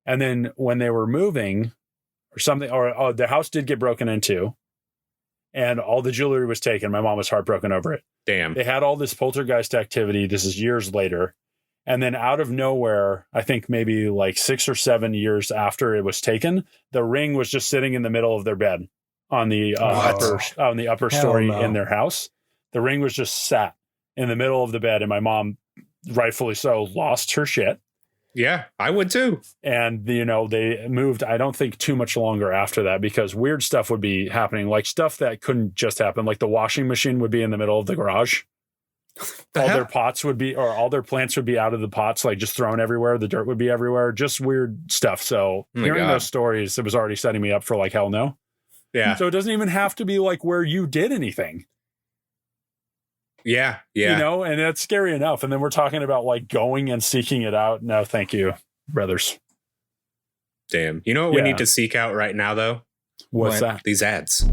S2: And then when they were moving or something, or the house did get broken into and all the jewelry was taken. My mom was heartbroken over it.
S1: Damn.
S2: They had all this poltergeist activity. This is years later. And then out of nowhere, I think maybe like 6 or 7 years after it was taken, the ring was just sitting in the middle of their bed on the upper story in their house. The ring was just sat in the middle of the bed, and my mom, rightfully so, lost her shit.
S1: Yeah, I would too.
S2: And, they moved, I don't think too much longer after that, because weird stuff would be happening, like stuff that couldn't just happen. Like the washing machine would be in the middle of the garage. Their pots would be, or all their plants would be out of the pots, like just thrown everywhere. The dirt would be everywhere, just weird stuff. So hearing those stories, it was already setting me up for like, hell no.
S1: Yeah.
S2: So it doesn't even have to be like where you did anything.
S1: Yeah. Yeah.
S2: And that's scary enough. And then we're talking about like going and seeking it out. No, thank you, brothers.
S1: Damn. You know what we need to seek out right now, though?
S2: What's that?
S1: These ads.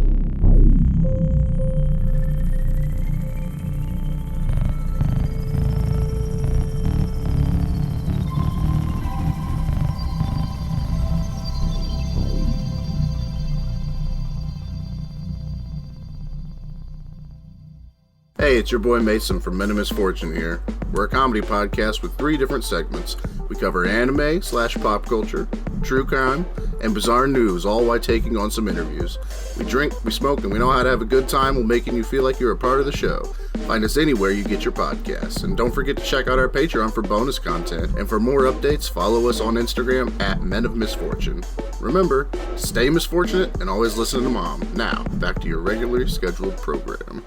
S4: Hey, it's your boy Mason from Men of Misfortune here. We're a comedy podcast with 3 different segments. We cover anime/pop culture, true crime, and bizarre news, all while taking on some interviews. We drink, we smoke, and we know how to have a good time while making you feel like you're a part of the show. Find us anywhere you get your podcasts. And don't forget to check out our Patreon for bonus content. And for more updates, follow us on Instagram at Men of Misfortune. Remember, stay misfortunate and always listen to Mom. Now, back to your regularly scheduled program.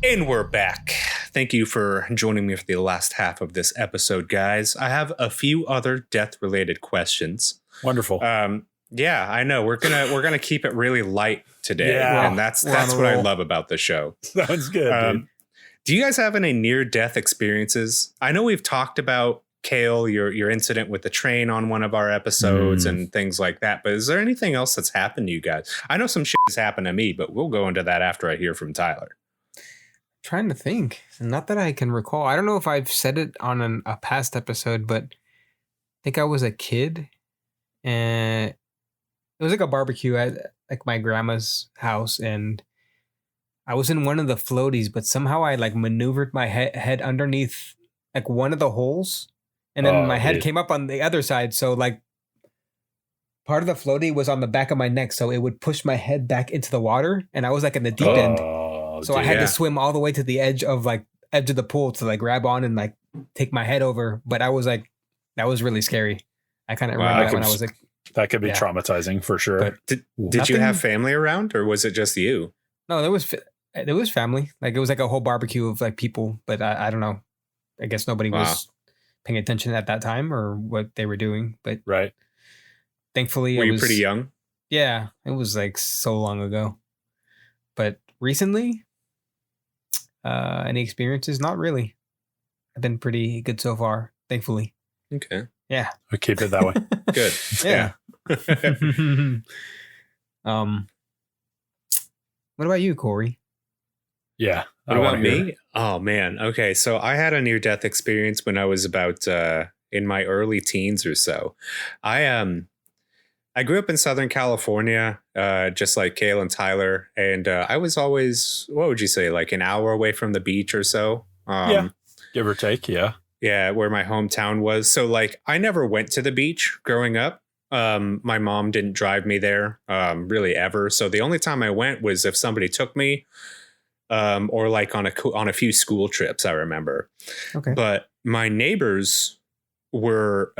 S1: And we're back. Thank you for joining me for the last half of this episode, guys. I have a few other death-related questions.
S2: Wonderful.
S1: Yeah, I know. We're gonna keep it really light today, and that's what I love about the show.
S2: Sounds good. Dude.
S1: Do you guys have any near-death experiences? I know we've talked about Cale, your incident with the train on one of our episodes and things like that. But is there anything else that's happened to you guys? I know some shit has happened to me, but we'll go into that after I hear from Tyler.
S3: Trying to think. Not that I can recall. I don't know if I've said it on a past episode, but I think I was a kid and it was like a barbecue at like my grandma's house, and I was in one of the floaties, but somehow I like maneuvered my head underneath like one of the holes, and then my head came up on the other side. So like part of the floaty was on the back of my neck, so it would push my head back into the water, and I was like in the deep end. So I had to swim all the way to the edge of the pool to like grab on and like take my head over. But I was like, that was really scary. I kind of remember that when I was like,
S2: that could be traumatizing for sure.
S1: But did you have family around, or was it just you?
S3: No, there was family. Like it was like a whole barbecue of like people, but I don't know. I guess nobody was paying attention at that time or what they were doing. But thankfully,
S1: were you pretty young?
S3: Yeah, it was like so long ago. But recently, any experiences? Not really. I've been pretty good so far, thankfully.
S1: Okay.
S3: Yeah.
S2: We'll keep it that way.
S1: Good.
S3: Yeah. What about you, Corey?
S2: Yeah.
S1: What about me? Oh man. Okay. So I had a near-death experience when I was about in my early teens or so. I grew up in Southern California, just like Cale and Tyler, and I was always, what would you say, like an hour away from the beach or so?
S2: Give or take, yeah.
S1: Yeah, where my hometown was. So like I never went to the beach growing up. My mom didn't drive me there really ever. So the only time I went was if somebody took me or like on a few school trips, I remember.
S3: Okay.
S1: But my neighbors were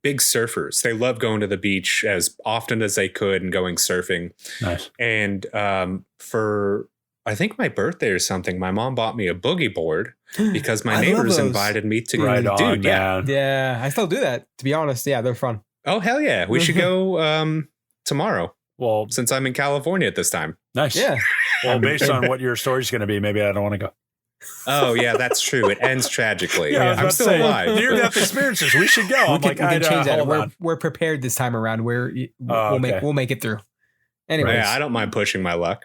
S1: big surfers. They loved going to the beach as often as they could and going surfing.
S2: Nice.
S1: And for I think my birthday or something, my mom bought me a boogie board because my
S3: I love
S1: neighbors
S3: those.
S1: invited me to.
S2: Right on,
S1: Dude, yeah.
S2: man.
S3: Yeah, I still do that. To be honest, yeah, they're fun.
S1: Oh, hell yeah. We should go tomorrow
S2: Well,
S1: since I'm in California at this time.
S2: nice.
S3: Yeah,
S2: Well, based on what your story's going to be, maybe I don't want to go.
S1: Oh, yeah, that's true. It ends tragically.
S2: Yeah, I was
S1: I'm
S2: about to
S1: still
S2: say,
S1: alive.
S2: near-death experiences. We should go.
S3: we can change that.
S2: Hold on.
S3: We're prepared this time around. We'll make it through. Anyways,
S1: Yeah, I don't mind pushing my luck.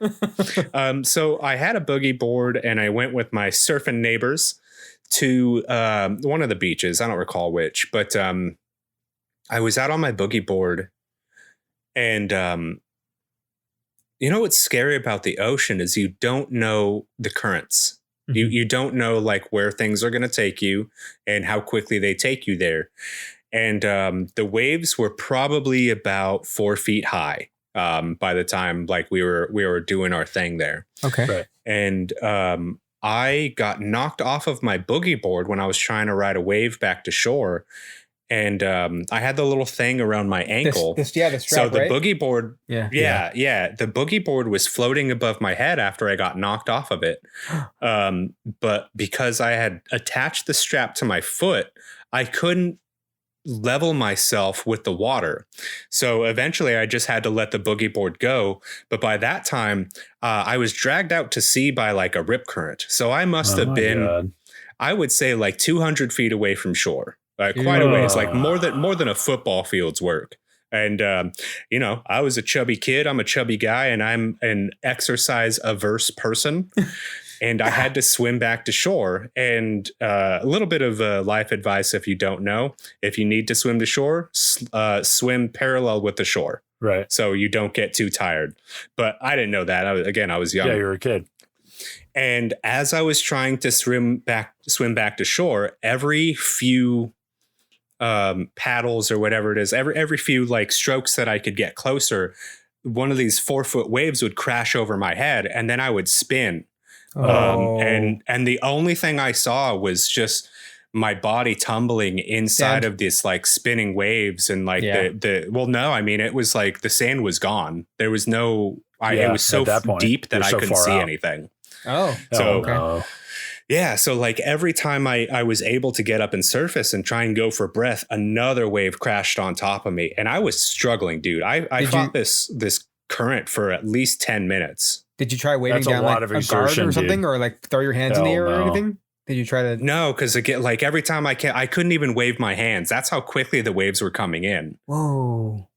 S1: So I had a boogie board and I went with my surfing neighbors to one of the beaches. I don't recall which, but I was out on my boogie board and you know what's scary about the ocean is you don't know the currents.
S3: Mm-hmm.
S1: You don't know like where things are going to take you and how quickly they take you there. And the waves were probably about 4 feet high by the time like we were doing our thing there.
S3: okay.
S2: Right.
S1: And I got knocked off of my boogie board when I was trying to ride a wave back to shore. And I had the little thing around my ankle.
S3: The strap,
S1: so the
S3: right?
S1: boogie board,
S3: Yeah.
S1: the boogie board was floating above my head after I got knocked off of it. But because I had attached the strap to my foot, I couldn't level myself with the water. So eventually I just had to let the boogie board go. But by that time, I was dragged out to sea by like a rip current. So I must have been, I would say like 200 feet away from shore. Quite a ways, like more than a football field's work. And, you know, I was a chubby kid. I'm a chubby guy and I'm an exercise averse person. And I had to swim back to shore. And a little bit of life advice if you don't know, if you need to swim to shore, swim parallel with the shore.
S2: Right.
S1: So you don't get too tired. But I didn't know that. I was young.
S2: Yeah, you're a kid.
S1: And as I was trying to swim back to shore, every few paddles or whatever it is, every few like strokes that I could get closer, one of these 4-foot waves would crash over my head and then I would spin. And the only thing I saw was just my body tumbling inside of this like spinning waves and like it was like the sand was gone. There was no, it was so deep that I couldn't see anything.
S3: Oh,
S1: so
S3: okay.
S1: Yeah. So like every time I was able to get up and surface and try and go for breath, another wave crashed on top of me. And I was struggling, dude. I fought this current for at least 10 minutes.
S3: Did you try waving down like a guard or something or like throw your hands in the air or anything? Did you try to? No, because again, like every time I couldn't even wave my hands. That's how quickly the waves were coming in. Whoa.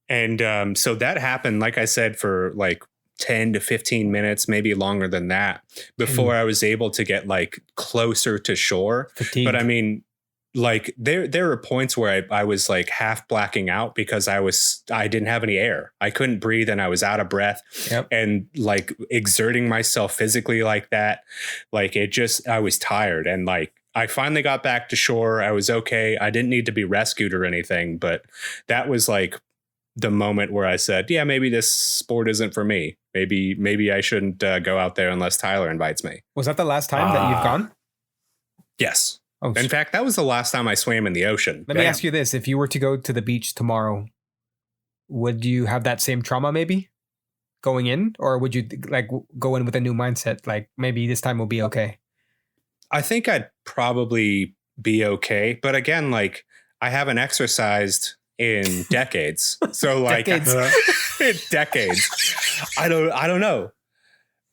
S1: And so that happened, like I said, for like 10 to 15 minutes, maybe longer than that, before I was able to get like closer to shore. Fatigued. But I mean, like there were points where I was like half blacking out because I didn't have any air. I couldn't breathe and I was out of breath. Yep. And like exerting myself physically like that, like I was tired. And like I finally got back to shore. I was okay. I didn't need to be rescued or anything, but that was like the moment where I said, yeah, maybe this sport isn't for me. Maybe I shouldn't go out there unless Tyler invites me. Was that the last time that you've gone? Yes. Oh, in fact, that was the last time I swam in the ocean. Let me ask you this. If you were to go to the beach tomorrow, would you have that same trauma maybe going in? Or would you like go in with a new mindset? Like maybe this time will be okay. I think I'd probably be okay. But again, like I haven't exercised in decades. So like decades. I don't know.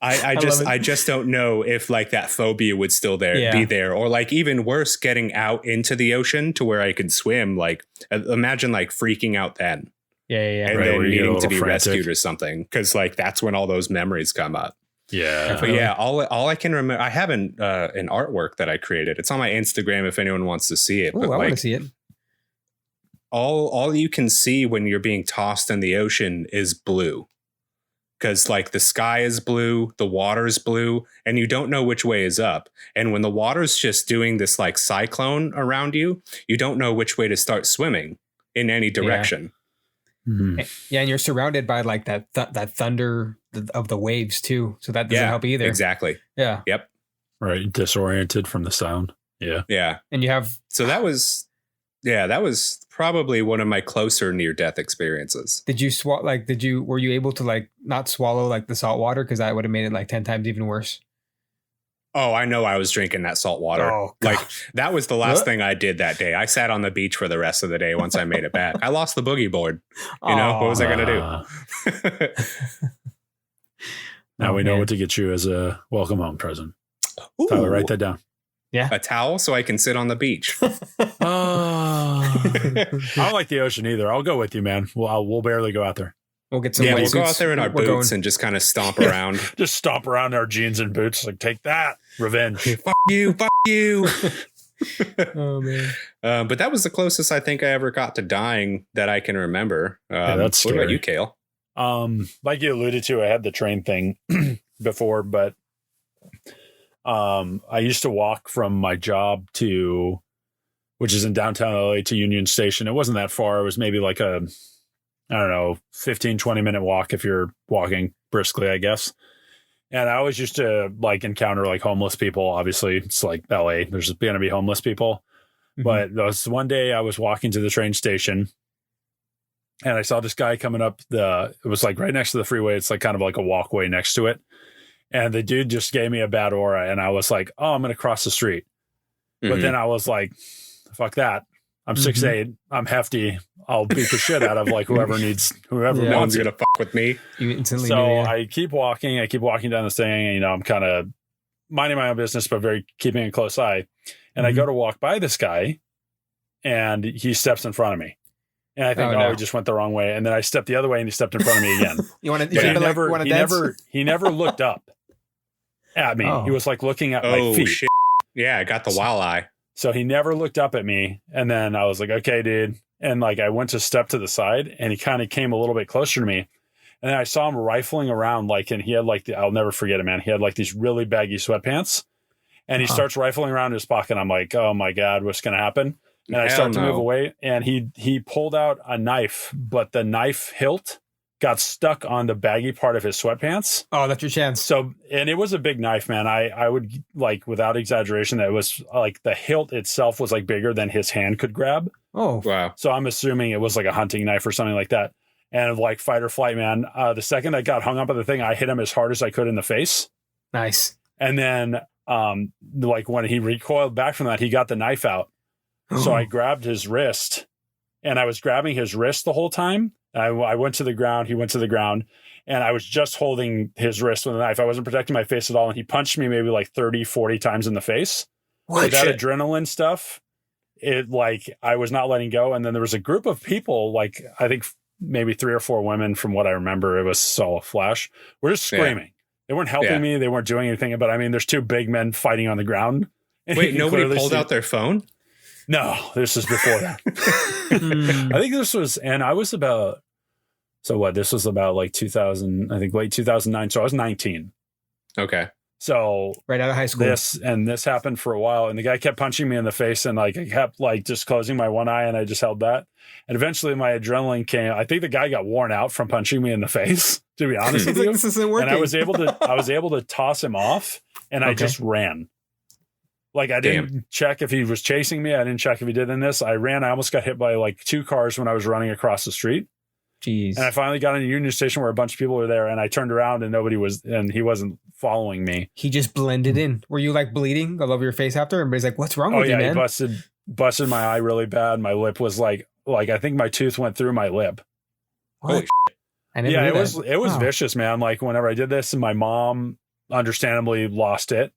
S1: I just don't know if like that phobia would still be there, or like even worse, getting out into the ocean to where I could swim. Like imagine like freaking out then. Yeah. And then needing to be rescued or something. Cause like that's when all those memories come up. Yeah. But yeah, all I can remember, I have an artwork that I created. It's on my Instagram if anyone wants to see it.
S3: Oh, I want to see it.
S1: All you can see when you're being tossed in the ocean is blue. Because like the sky is blue, the water is blue, and you don't know which way is up. And when the water's just doing this like cyclone around you, you don't know which way to start swimming in any direction. Yeah, and you're surrounded by like that thunder of the waves too. So that doesn't help either. Exactly. Yeah. Yep.
S2: Right. Disoriented from the sound. Yeah.
S1: Yeah. And you have... So that was Yeah, that was probably one of my closer near-death experiences.
S3: Did you were you able to like not swallow like the salt water? Because that would have made it like 10 times even worse.
S1: Oh, I know I was drinking that salt water.
S3: Oh,
S1: like
S3: gosh.
S1: that was the last thing I did that day. I sat on the beach for the rest of the day once I made it back. I lost the boogie board. You know, what was I going to do?
S2: Now we know what to get you as a welcome home present. Tyler, write that down.
S3: Yeah.
S1: A towel so I can sit on the beach.
S2: I don't like the ocean either. I'll go with you, man. We'll barely go out there.
S3: We'll get some
S1: we'll go out there in our boots and just kind of stomp around.
S2: Just stomp around in our jeans and boots. Like, take that. Revenge.
S1: Fuck you. Fuck you.
S3: Oh, man.
S1: But that was the closest I think I ever got to dying that I can remember.
S2: That's
S1: what
S2: scary.
S1: about you, Cale?
S2: Like you alluded to, I had the train thing before, but I used to walk from my job to, which is in downtown LA, to Union Station. It wasn't that far. It was maybe like a, I don't know, 15, 20 minute walk if you're walking briskly, I guess. And I always used to like encounter like homeless people. Obviously, it's like LA. There's going to be homeless people. Mm-hmm. But there was one day I was walking to the train station and I saw this guy coming up it was like right next to the freeway. It's like kind of like a walkway next to it. And the dude just gave me a bad aura. And I was like, oh, I'm going to cross the street. Mm-hmm. But then I was like, fuck that. I'm 6'8". I'm hefty. I'll beat the shit out of like whoever wants
S1: going to fuck with me.
S3: You instantly
S2: so I keep walking down this thing. And, you know, I'm kind of minding my own business, but keeping a close eye. And I go to walk by this guy and he steps in front of me. And I think, he just went the wrong way. And then I stepped the other way and he stepped in front of me again. He never looked up at me. Oh. He was like looking at my feet.
S1: Shit. Yeah, I got the wild eye.
S2: So he never looked up at me. And then I was like, okay, dude. And like I went to step to the side and he kind of came a little bit closer to me. And then I saw him rifling around and he had like, I'll never forget it, man. He had like these really baggy sweatpants and he starts rifling around in his pocket. I'm like, oh my God, what's going to happen? And I start to move away and he pulled out a knife, but the knife hilt got stuck on the baggy part of his sweatpants.
S3: Oh, that's your chance.
S2: So, and it was a big knife, man. I would like, without exaggeration, that it was like the hilt itself was like bigger than his hand could grab.
S3: Oh,
S1: wow.
S2: So I'm assuming it was like a hunting knife or something like that. And like fight or flight, man. The second I got hung up on the thing, I hit him as hard as I could in the face.
S3: Nice.
S2: And then like when he recoiled back from that, he got the knife out. So I grabbed his wrist and I was grabbing his wrist the whole time. I went to the ground. He went to the ground and I was just holding his wrist with a knife. I wasn't protecting my face at all. And he punched me maybe like 30, 40 times in the face. What? That adrenaline stuff, it like, I was not letting go. And then there was a group of people, like I think maybe 3 or 4 women from what I remember. It was all a flash. We're just screaming. Yeah. They weren't helping me. They weren't doing anything. But I mean, there's 2 big men fighting on the ground.
S1: Wait, nobody pulled out their phone?
S2: No, this was before that. I think this was, and I was about, this was about like 2000, I think late 2009. So I was 19.
S1: Okay.
S3: So right out of high school.
S2: This happened for a while. And the guy kept punching me in the face and like, I kept like just closing my one eye and I just held that. And eventually my adrenaline came. I think the guy got worn out from punching me in the face, to be honest with you.
S3: This isn't working.
S2: And I was able to toss him off and I just ran. Like I didn't check if he was chasing me. I didn't check if he did in this. I ran. I almost got hit by like 2 cars when I was running across the street.
S3: Jeez.
S2: And I finally got in a Union Station where a bunch of people were there and I turned around and he wasn't following me.
S3: He just blended in. Were you like bleeding all over your face after? Everybody's like, what's wrong with you, man?
S2: He busted my eye really bad. My lip was like I think my tooth went through my lip.
S3: Holy shit. I never knew that.
S2: It was vicious, man. Like whenever I did this and my mom understandably lost it.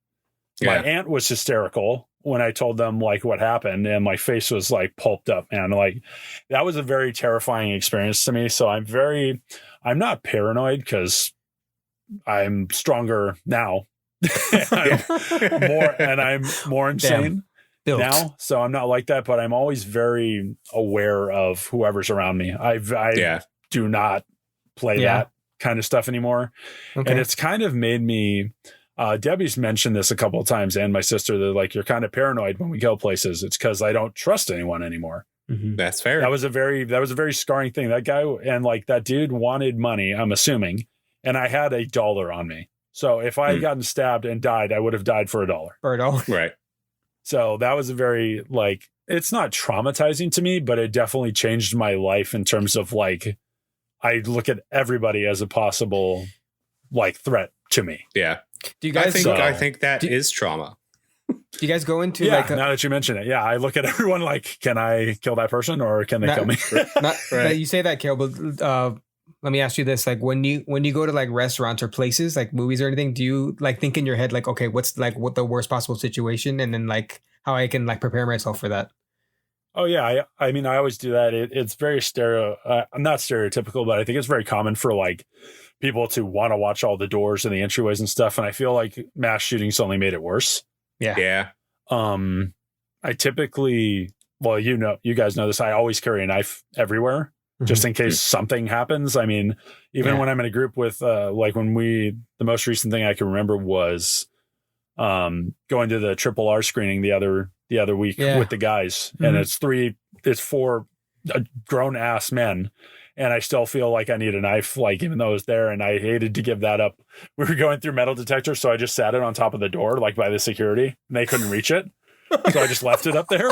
S2: My aunt was hysterical when I told them like what happened and my face was like pulped up, man. Like that was a very terrifying experience to me. So I'm not paranoid because I'm stronger now. I'm more insane now. So I'm not like that, but I'm always very aware of whoever's around me. I do not play that kind of stuff anymore. Okay. And it's kind of made me, Debbie's mentioned this a couple of times and my sister, they're like, you're kind of paranoid when we go places. It's because I don't trust anyone anymore.
S1: Mm-hmm. That's fair.
S2: That was a very scarring thing. That guy and like that dude wanted money, I'm assuming, and I had $1 on me. So if I had gotten stabbed and died, I would have died for $1.
S3: For $1.
S1: Right.
S2: So that was a very like it's not traumatizing to me, but it definitely changed my life in terms of like, I look at everybody as a possible like threat to me.
S1: Yeah.
S3: Do you guys?
S1: I think that is trauma.
S3: Do you guys go into
S2: Yeah,
S3: like
S2: now that you mention it, yeah, I look at everyone like, can I kill that person or can they kill me?
S3: Right. You say that, Cale, but let me ask you this: like when you go to like restaurants or places like movies or anything, do you like think in your head like, okay, what's like what the worst possible situation, and then like how I can like prepare myself for that?
S2: Oh yeah, I mean, I always do that. It's very not stereotypical, but I think it's very common for like people to want to watch all the doors and the entryways and stuff. And I feel like mass shootings only made it worse.
S3: Yeah.
S2: I typically, well, you guys know this. I always carry a knife everywhere just in case something happens. I mean, even when I'm in a group with, like the most recent thing I can remember was, going to the Triple R screening the other week with the guys, and it's four grown ass men. And I still feel like I need a knife, like even though it was there, and I hated to give that up. We were going through metal detectors, so I just sat it on top of the door, like by the security, and they couldn't reach it. So I just left it up there.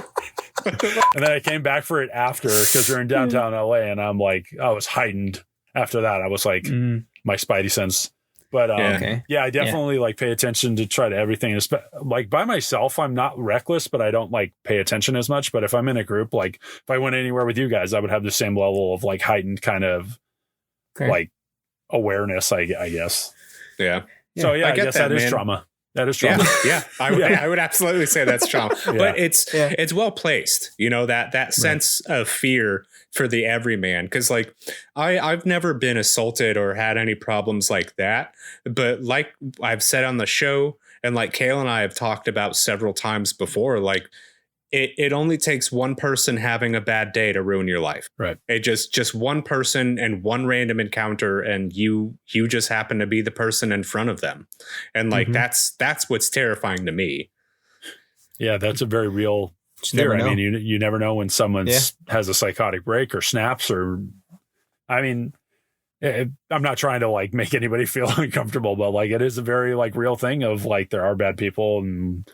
S2: And then I came back for it after because we're in downtown LA, and I'm like, I was heightened after that. I was like, my spidey sense. But I definitely like pay attention to try to everything. Like by myself, I'm not reckless, but I don't like pay attention as much. But if I'm in a group, like if I went anywhere with you guys, I would have the same level of like heightened kind of like awareness, I guess.
S1: Yeah.
S2: So I guess that is trauma. That is trauma.
S1: Yeah. I would absolutely say that's trauma, but it's well placed, that sense of fear for the everyman. Cause like I've never been assaulted or had any problems like that. But like I've said on the show, and like Cale and I have talked about several times before, like it only takes one person having a bad day to ruin your life.
S2: Right.
S1: It just one person and one random encounter, and you just happen to be the person in front of them. And like that's what's terrifying to me. Yeah,
S2: that's a very real fear. I mean, you never know when someone has a psychotic break or snaps, or I mean, I'm not trying to like make anybody feel uncomfortable, but like it is a very like real thing of like there are bad people and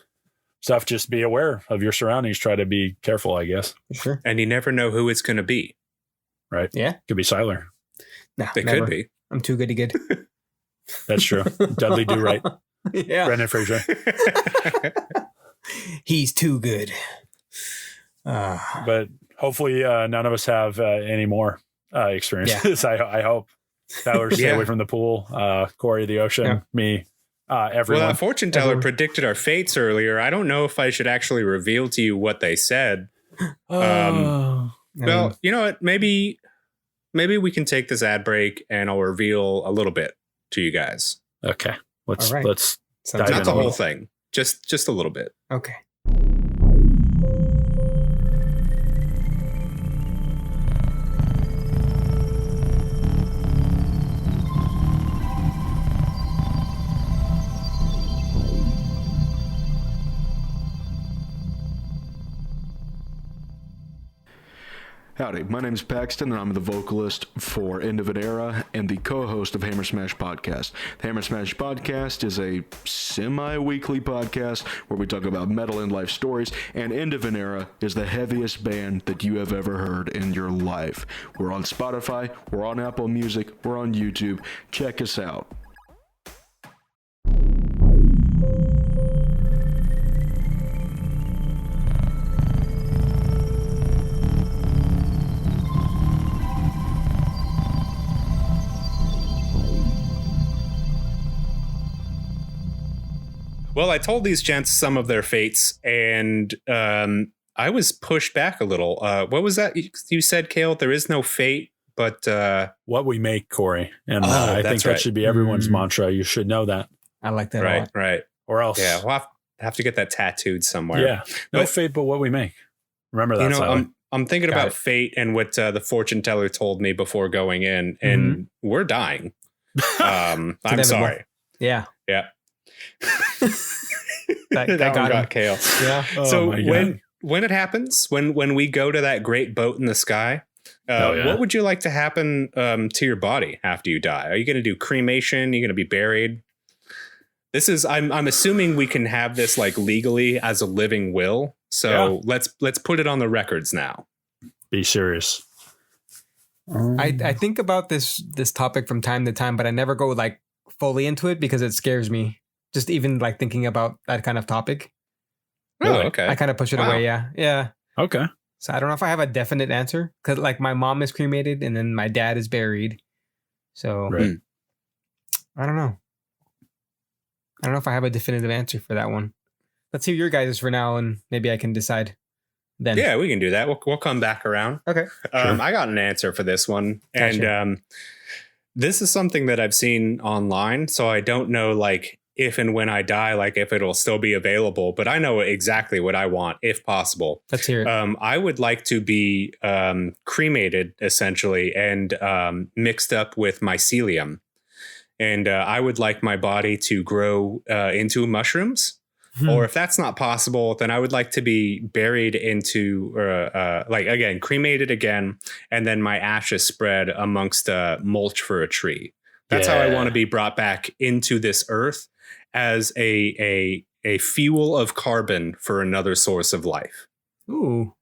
S2: stuff. Just be aware of your surroundings. Try to be careful, I guess.
S3: Sure.
S1: And you never know who it's going to be.
S2: Right.
S3: Yeah.
S2: Could be Siler.
S3: No,
S1: they could be.
S3: I'm too good to good.
S2: That's true. Dudley Do Right.
S3: Yeah.
S2: Brendan Fraser.
S3: He's too good.
S2: But hopefully none of us have any more experiences. Yeah. I hope. Tyler, stay away from the pool. Corey, the ocean. Me. Everyone.
S1: Well, a fortune teller predicted our fates earlier. I don't know if I should actually reveal to you what they said. Well, you know what? Maybe we can take this ad break and I'll reveal a little bit to you guys.
S2: Okay. Let's
S1: not the whole thing. Just a little bit.
S3: Okay.
S5: Howdy, my name is Paxton, and I'm the vocalist for End of an Era and the co-host of Hammer Smash Podcast. The Hammer Smash Podcast is a semi-weekly podcast where we talk about metal and life stories, and End of an Era is the heaviest band that you have ever heard in your life. We're on Spotify, we're on Apple Music, we're on YouTube. Check us out.
S1: Well, I told these gents some of their fates, and I was pushed back a little. What was that you said, Cale? There is no fate, but
S2: what we make, Corey. And I think that should be everyone's mantra. You should know that.
S3: I like that a lot.
S1: Right.
S2: Or else.
S1: Yeah, we'll have to get that tattooed somewhere.
S2: Yeah. No fate, but what we make. Remember that.
S1: I'm thinking about fate and what the fortune teller told me before going in, and we're dying. I'm sorry.
S3: Yeah.
S1: Yeah.
S3: that got
S1: Cale.
S3: Yeah.
S1: So when it happens, when we go to that great boat in the sky, what would you like to happen to your body after you die? Are you going to do cremation? Are you going to be buried? This is I'm assuming we can have this like legally as a living will. So let's put it on the records now.
S2: Be serious.
S3: I think about this topic from time to time, but I never go like fully into it because it scares me. Just even like thinking about that kind of topic.
S1: Oh, okay.
S3: I kind of push it away. Yeah. Yeah.
S2: Okay.
S3: So I don't know if I have a definite answer because like my mom is cremated and then my dad is buried. So
S2: Right.
S3: I don't know. I don't know if I have a definitive answer for that one. Let's hear your guys' for now and maybe I can decide then.
S1: Yeah, we can do that. We'll come back around.
S3: Okay.
S2: Sure.
S1: I got an answer for this one.
S3: Gotcha.
S1: And this is something that I've seen online. So I don't know like if and when I die, like if it'll still be available, but I know exactly what I want if possible.
S3: Let's hear it.
S1: I would like to be cremated essentially and mixed up with mycelium. And I would like my body to grow into mushrooms. Or if that's not possible, then I would like to be buried into, like, again, cremated again, and then my ashes spread amongst mulch for a tree. That's how I want to be brought back into this earth as a fuel of carbon for another source of life.
S3: Ooh.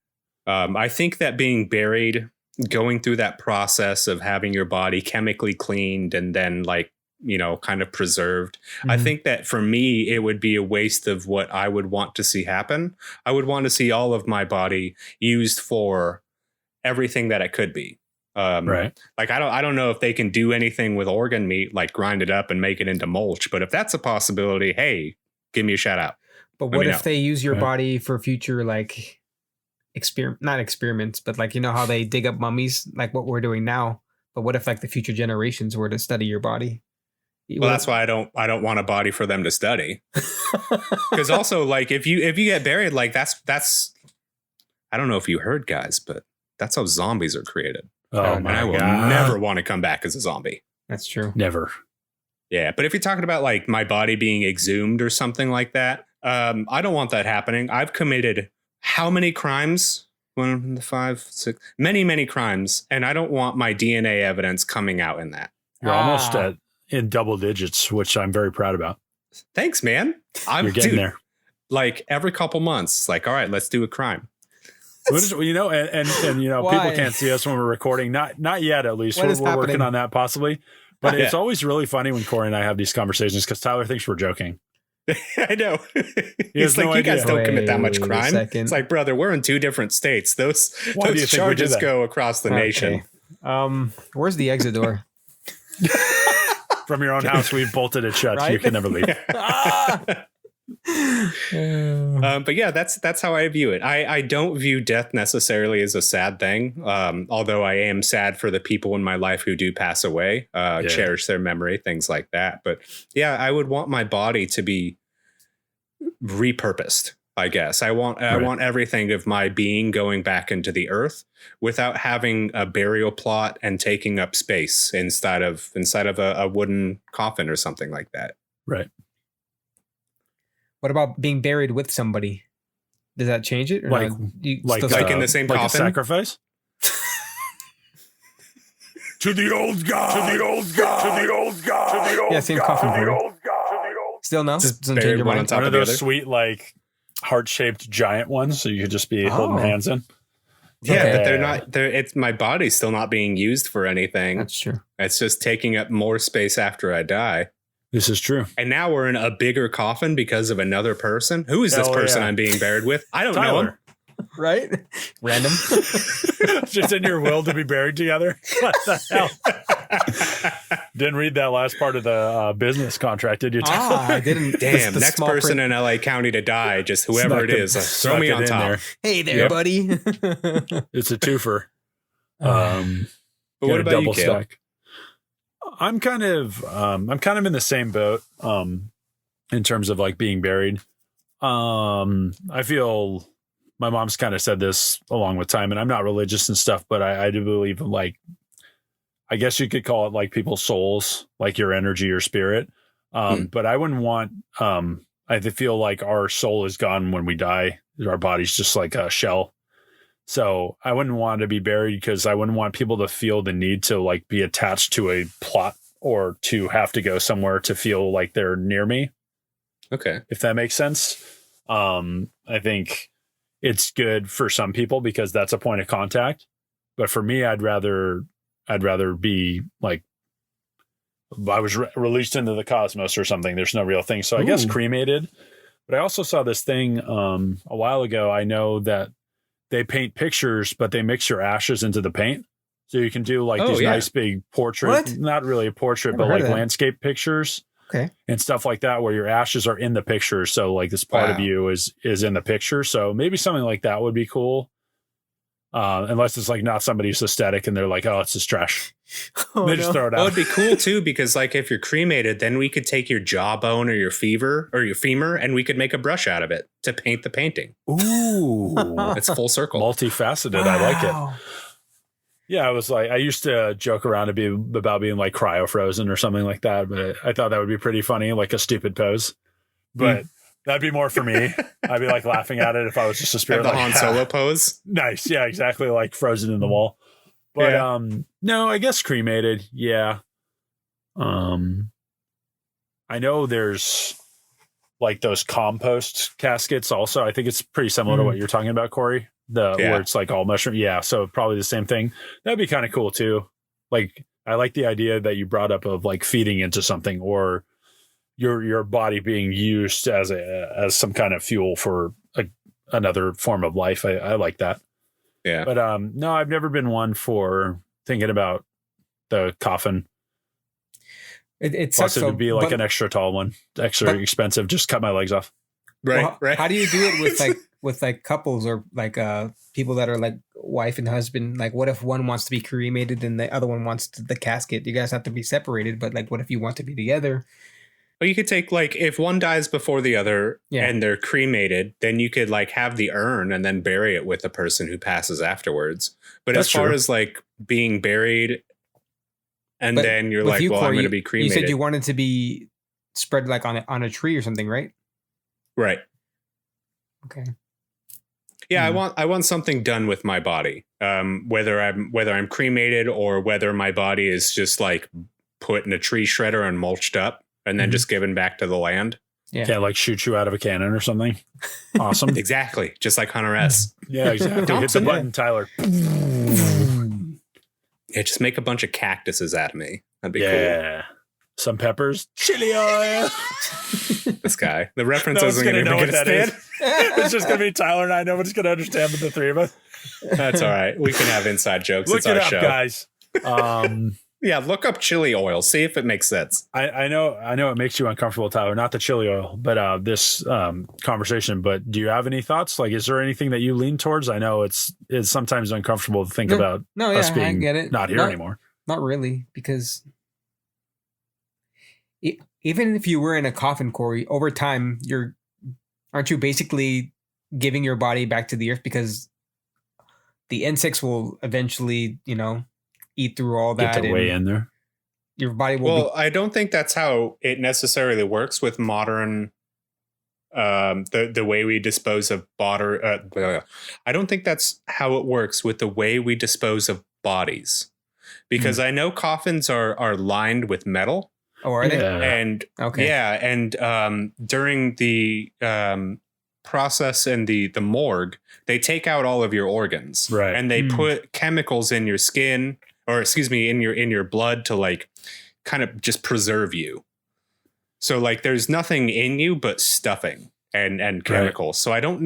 S1: I think that being buried, going through that process of having your body chemically cleaned and then like, you know, kind of preserved.
S3: Mm-hmm.
S1: I think that for me, it would be a waste of what I would want to see happen. I would want to see all of my body used for everything that it could be.
S2: Right.
S1: Like, I don't know if they can do anything with organ meat, like grind it up and make it into mulch. But if that's a possibility, hey, give me a shout out.
S3: But
S1: Let
S3: what
S1: me
S3: if
S1: know.
S3: they use your
S2: Right.
S3: body for future like not experiments, but like you know how they dig up mummies, like what we're doing now. But what if like the future generations were to study your body?
S1: Well, that's why I don't want a body for them to study. Because also, like, if you get buried, like that's I don't know if you heard, guys, but that's how zombies are created.
S2: Oh
S1: And
S2: my
S1: I will
S2: God.
S1: never want to come back as a zombie.
S3: That's true.
S2: Never.
S1: Yeah, but if you're talking about like my body being exhumed or something like that, I don't want that happening. I've committed how many crimes? 1, 5, 6, many crimes, and I don't want my DNA evidence coming out in that.
S2: You're almost in double digits, which I'm very proud about.
S1: Thanks, man.
S2: You're getting there.
S1: Like every couple months, like, all right, let's do a crime.
S2: You know, and you know,
S3: Why?
S2: people can't see us when we're recording. Not yet, at least.
S3: What is
S2: We're working
S3: happening?
S2: on that possibly. But
S1: Yeah.
S2: it's always really funny when Corey and I have these conversations because Tyler thinks we're joking.
S1: I know.
S2: has
S1: It's like,
S2: no
S1: you guys
S2: idea.
S1: don't commit that much
S3: Wait a
S1: crime.
S3: second.
S1: It's like, brother, we're in 2 different states. Those
S2: Why do you
S1: those
S2: think we do
S1: charges
S2: that?
S1: go across the nation.
S3: Where's the exit door?
S2: From your own house, we've bolted it shut. So you
S3: Right?
S2: can never leave.
S1: But yeah, that's how I view it. I don't view death necessarily as a sad thing. Although I am sad for the people in my life who do pass away, cherish their memory, things like that. But yeah, I would want my body to be repurposed. I guess I want everything of my being going back into the earth without having a burial plot and taking up space inside of a wooden coffin or something like that.
S2: Right.
S3: What about being buried with somebody? Does that change it? Or
S2: Like-
S3: no? You
S2: Like,
S3: still-
S1: like in the same
S2: like
S1: coffin?
S2: a sacrifice? To the old god. To the old god. To the old god. To the old
S3: Yeah, same coffin. Corey. Still no?
S1: Just
S3: Doesn't
S1: buried
S3: change your
S1: one on
S3: mind?
S1: top
S2: One
S1: of
S2: of
S1: the
S2: those
S1: other.
S2: sweet, like, heart-shaped giant ones, so you could just be
S3: Oh.
S2: holding hands in.
S1: Yeah,
S3: Okay.
S1: but they're not. It's my body's still not being used for anything.
S3: That's true.
S1: It's just taking up more space after I die.
S2: This is true.
S1: And now we're in a bigger coffin because of another person. Who is this
S2: Hell
S1: person
S2: yeah.
S1: I'm being buried with? I don't know him.
S2: Tyler,
S3: Right? Random.
S2: just in your will to be buried together. What the hell? Didn't read that last part of the business contract, did you?
S3: I didn't.
S1: Damn,
S3: the
S1: next
S3: small
S1: person
S3: print.
S1: in LA County to die, just whoever
S2: Snuck
S1: it is, throw me
S2: it
S1: on
S2: in
S1: top.
S2: there.
S3: Hey there,
S2: Yep.
S3: buddy.
S2: It's a twofer.
S1: But what
S2: Got a
S1: about you,
S2: double
S1: Cale?
S2: stack. I'm kind of in the same boat in terms of like being buried. I feel my mom's kind of said this along with time, and I'm not religious and stuff, but I do believe in, like, I guess you could call it like people's souls, like your energy or spirit. But I wouldn't want I feel like our soul is gone when we die. Our body's just like a shell. So I wouldn't want to be buried because I wouldn't want people to feel the need to like be attached to a plot or to have to go somewhere to feel like they're near me,
S1: Okay.
S2: if that makes sense. I think it's good for some people because that's a point of contact. But for me, I'd rather be like, I was released into the cosmos or something. There's no real thing. So I guess cremated. But I also saw this thing a while ago. I know that they paint pictures, but they mix your ashes into the paint. So you can do like these nice big portraits, not really a portrait, but like landscape pictures and stuff like that, where your ashes are in the picture. So like this part of you is in the picture. So maybe something like that would be cool. Unless it's like not somebody's aesthetic and they're like, oh, it's just trash. They just throw it out.
S1: Well, it'd be cool too, because like if you're cremated, then we could take your jawbone or your femur and we could make a brush out of it to paint the painting.
S2: Ooh,
S1: it's full circle.
S2: Multifaceted. Wow. I like it. Yeah, I used to joke around about being like cryo frozen or something like that, but I thought that would be pretty funny, like a stupid pose. But that'd be more for me. I'd be like laughing at it if I was just a spirit.
S1: Like the
S2: Han
S1: Solo pose.
S2: Nice. Yeah, exactly. Like frozen in the wall. But no, I guess cremated. Yeah. I know there's like those compost caskets also. I think it's pretty similar to what you're talking about, Corey. Where it's like all mushroom. Yeah. So probably the same thing. That'd be kind of cool too. Like I like the idea that you brought up of like feeding into something or your body being used as some kind of fuel for another form of life. I like that.
S1: Yeah.
S2: But no, I've never been one for thinking about the coffin.
S3: It
S2: Plus
S3: sucks.
S2: it would be like an extra tall one, extra expensive. Just cut my legs off.
S1: Right.
S3: Well,
S1: right.
S3: How do you do it with like couples or like people that are like wife and husband? Like, what if one wants to be cremated and the other one wants the casket? You guys have to be separated, but like, what if you want to be together?
S1: Well, you could take like if one dies before the other and they're cremated, then you could like have the urn and then bury it with the person who passes afterwards. But as far as like being buried and then you're like, well, I'm going to be cremated.
S3: You said you wanted to be spread like on a tree or something, right?
S1: Right.
S3: Okay.
S1: Yeah, I want something done with my body. Whether I'm cremated or whether my body is just like put in a tree shredder and mulched up. And then just given back to the land.
S2: Yeah, like shoot you out of a cannon or something. Awesome.
S1: Exactly. Just like Hunter S.
S2: Yeah, exactly. Hit the button, Tyler.
S1: Yeah, just make a bunch of cactuses out of me. That'd be cool.
S2: Yeah. Some peppers. Chili oil.
S1: This guy. The reference isn't going to make it stand.
S2: It's just going to be Tyler and I. Nobody's going to understand but the three of us.
S1: That's all right. We can have inside jokes.
S2: Look
S1: it's our
S2: it up,
S1: show.
S2: Guys.
S1: Yeah, look up chili oil. See if it makes sense.
S2: I know it makes you uncomfortable, Tyler. Not the chili oil, but this conversation. But do you have any thoughts? Like, is there anything that you lean towards? I know it's sometimes uncomfortable to think about us being not here anymore.
S3: Not really, because even if you were in a coffin, Corey, over time, aren't you basically giving your body back to the earth because the insects will eventually, eat through all that.
S2: Get their way in there.
S3: Your body will.
S1: I don't think that's how it necessarily works with modern, the way we dispose of I don't think that's how it works with the way we dispose of bodies, because I know coffins are lined with metal.
S3: Oh, are they?
S1: And during the process in the morgue, they take out all of your organs,
S2: right?
S1: And they put chemicals in your skin. Or excuse me, in your blood to like kind of just preserve you. So like there's nothing in you but stuffing and chemicals. So I don't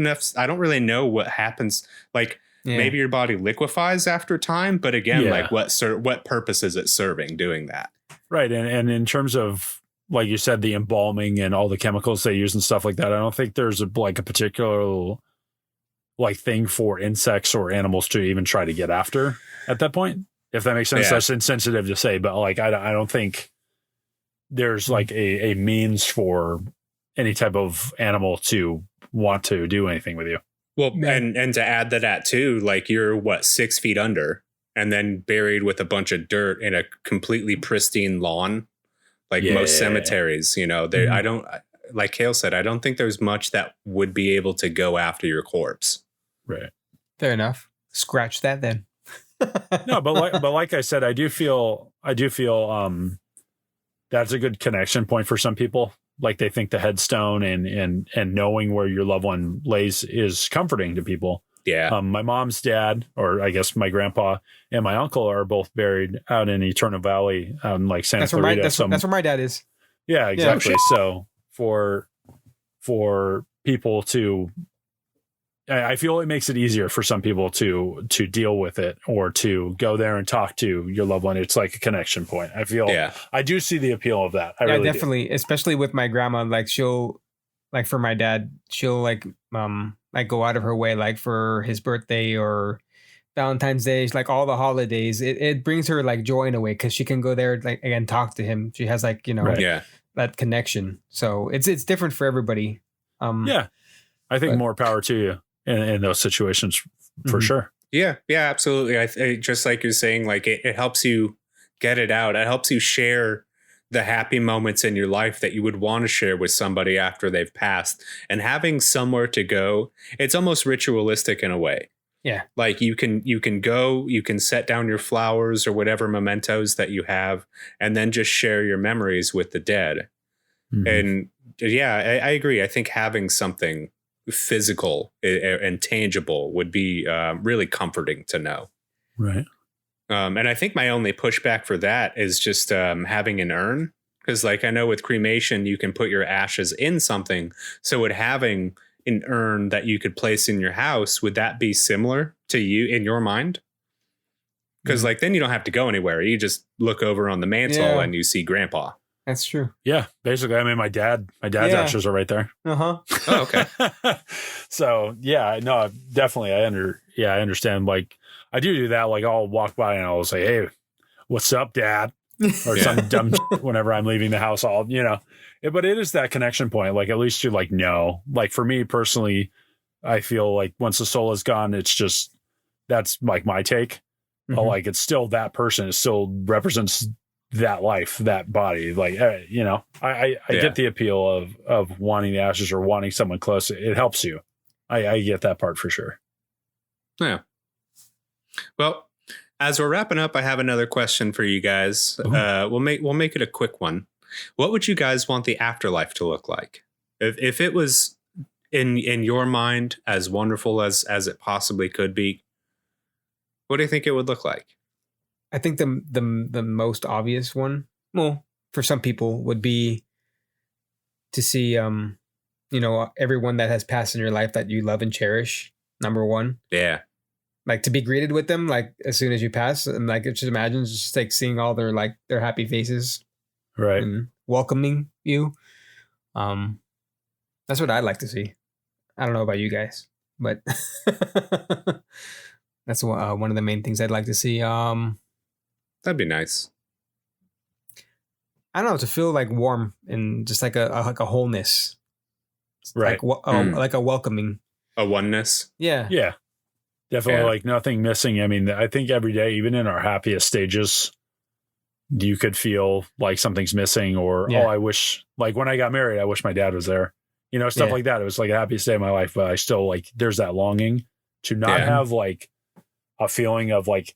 S1: really know what happens. Like maybe your body liquefies after time, but again, like what purpose is it serving doing that?
S2: Right, and in terms of like you said, the embalming and all the chemicals they use and stuff like that, I don't think there's a particular like thing for insects or animals to even try to get after at that point. If that makes sense.
S1: Yeah.
S2: That's insensitive to say, but like I don't think there's like a means for any type of animal to want to do anything with you.
S1: Well, and to add to that too, like you're 6 feet under and then buried with a bunch of dirt in a completely pristine lawn. Like most cemeteries, I don't, like Cale said, I don't think there's much that would be able to go after your corpse.
S2: Right.
S3: Fair enough. Scratch that then.
S2: No, but like I said, I do feel that's a good connection point for some people. like they think the headstone and knowing where your loved one lays is comforting to people.
S1: Yeah.
S2: My mom's dad, or I guess my grandpa and my uncle, are both buried out in Eternal Valley, like Santa Clarita.
S3: That's where my dad is.
S2: Yeah, exactly. So for people to, I feel it makes it easier for some people to deal with it or to go there and talk to your loved one. It's like a connection point. I feel, I do see the appeal of that. I really
S3: definitely, especially with my grandma. Like she'll, like for my dad, she'll like go out of her way, like for his birthday or Valentine's Day, like all the holidays. It brings her like joy in a way because she can go there like and talk to him. She has like that connection. So it's different for everybody.
S2: I think more power to you in those situations for sure.
S1: Yeah, absolutely. I just like you're saying, like it helps you get it out. It helps you share the happy moments in your life that you would want to share with somebody after they've passed, and having somewhere to go. It's almost ritualistic in a way.
S3: Yeah.
S1: Like you can go, you can set down your flowers or whatever mementos that you have, and then just share your memories with the dead. And I agree. I think having something physical and tangible would be really comforting to know.
S2: Right.
S1: And I think my only pushback for that is just having an urn. Because like I know with cremation, you can put your ashes in something. So would having an urn that you could place in your house, would that be similar to you in your mind? Because like then you don't have to go anywhere. You just look over on the mantle and you see Grandpa.
S3: That's true.
S2: Yeah, basically. I mean, my dad's ashes are right there.
S1: Oh, okay.
S2: So yeah, no, definitely. I understand. Like I do that. Like I'll walk by and I'll say, "Hey, what's up, Dad?" Or some dumb whenever I'm leaving the house. But it is that connection point. Like at least you like know. Like for me personally, I feel like once the soul is gone, it's just that's like my take. Like it's still that person. It still represents that life, that body. Like I get the appeal of wanting the ashes or wanting someone close. It helps you. I get that part for sure.
S1: Yeah. Well, as we're wrapping up, I have another question for you guys. We'll make it a quick one. What would you guys want the afterlife to look like? If it was in your mind as wonderful as it possibly could be, what do you think it would look like?
S3: I think the most obvious one, well, for some people, would be to see everyone that has passed in your life that you love and cherish. Number one.
S1: Yeah.
S3: Like to be greeted with them, like as soon as you pass, and like just imagine just like seeing all their happy faces,
S2: right,
S3: and welcoming you. That's what I'd like to see. I don't know about you guys, but that's one of the main things I'd like to see.
S1: That'd be nice.
S3: I don't know, to feel like warm and just like a wholeness,
S2: right?
S3: Like a welcoming,
S1: a oneness.
S3: Yeah.
S2: Definitely, like nothing missing. I mean, I think every day, even in our happiest stages, you could feel like something's missing or, I wish, like when I got married, I wish my dad was there, stuff like that. It was like the happiest day of my life, but I still like, there's that longing to not have like a feeling of like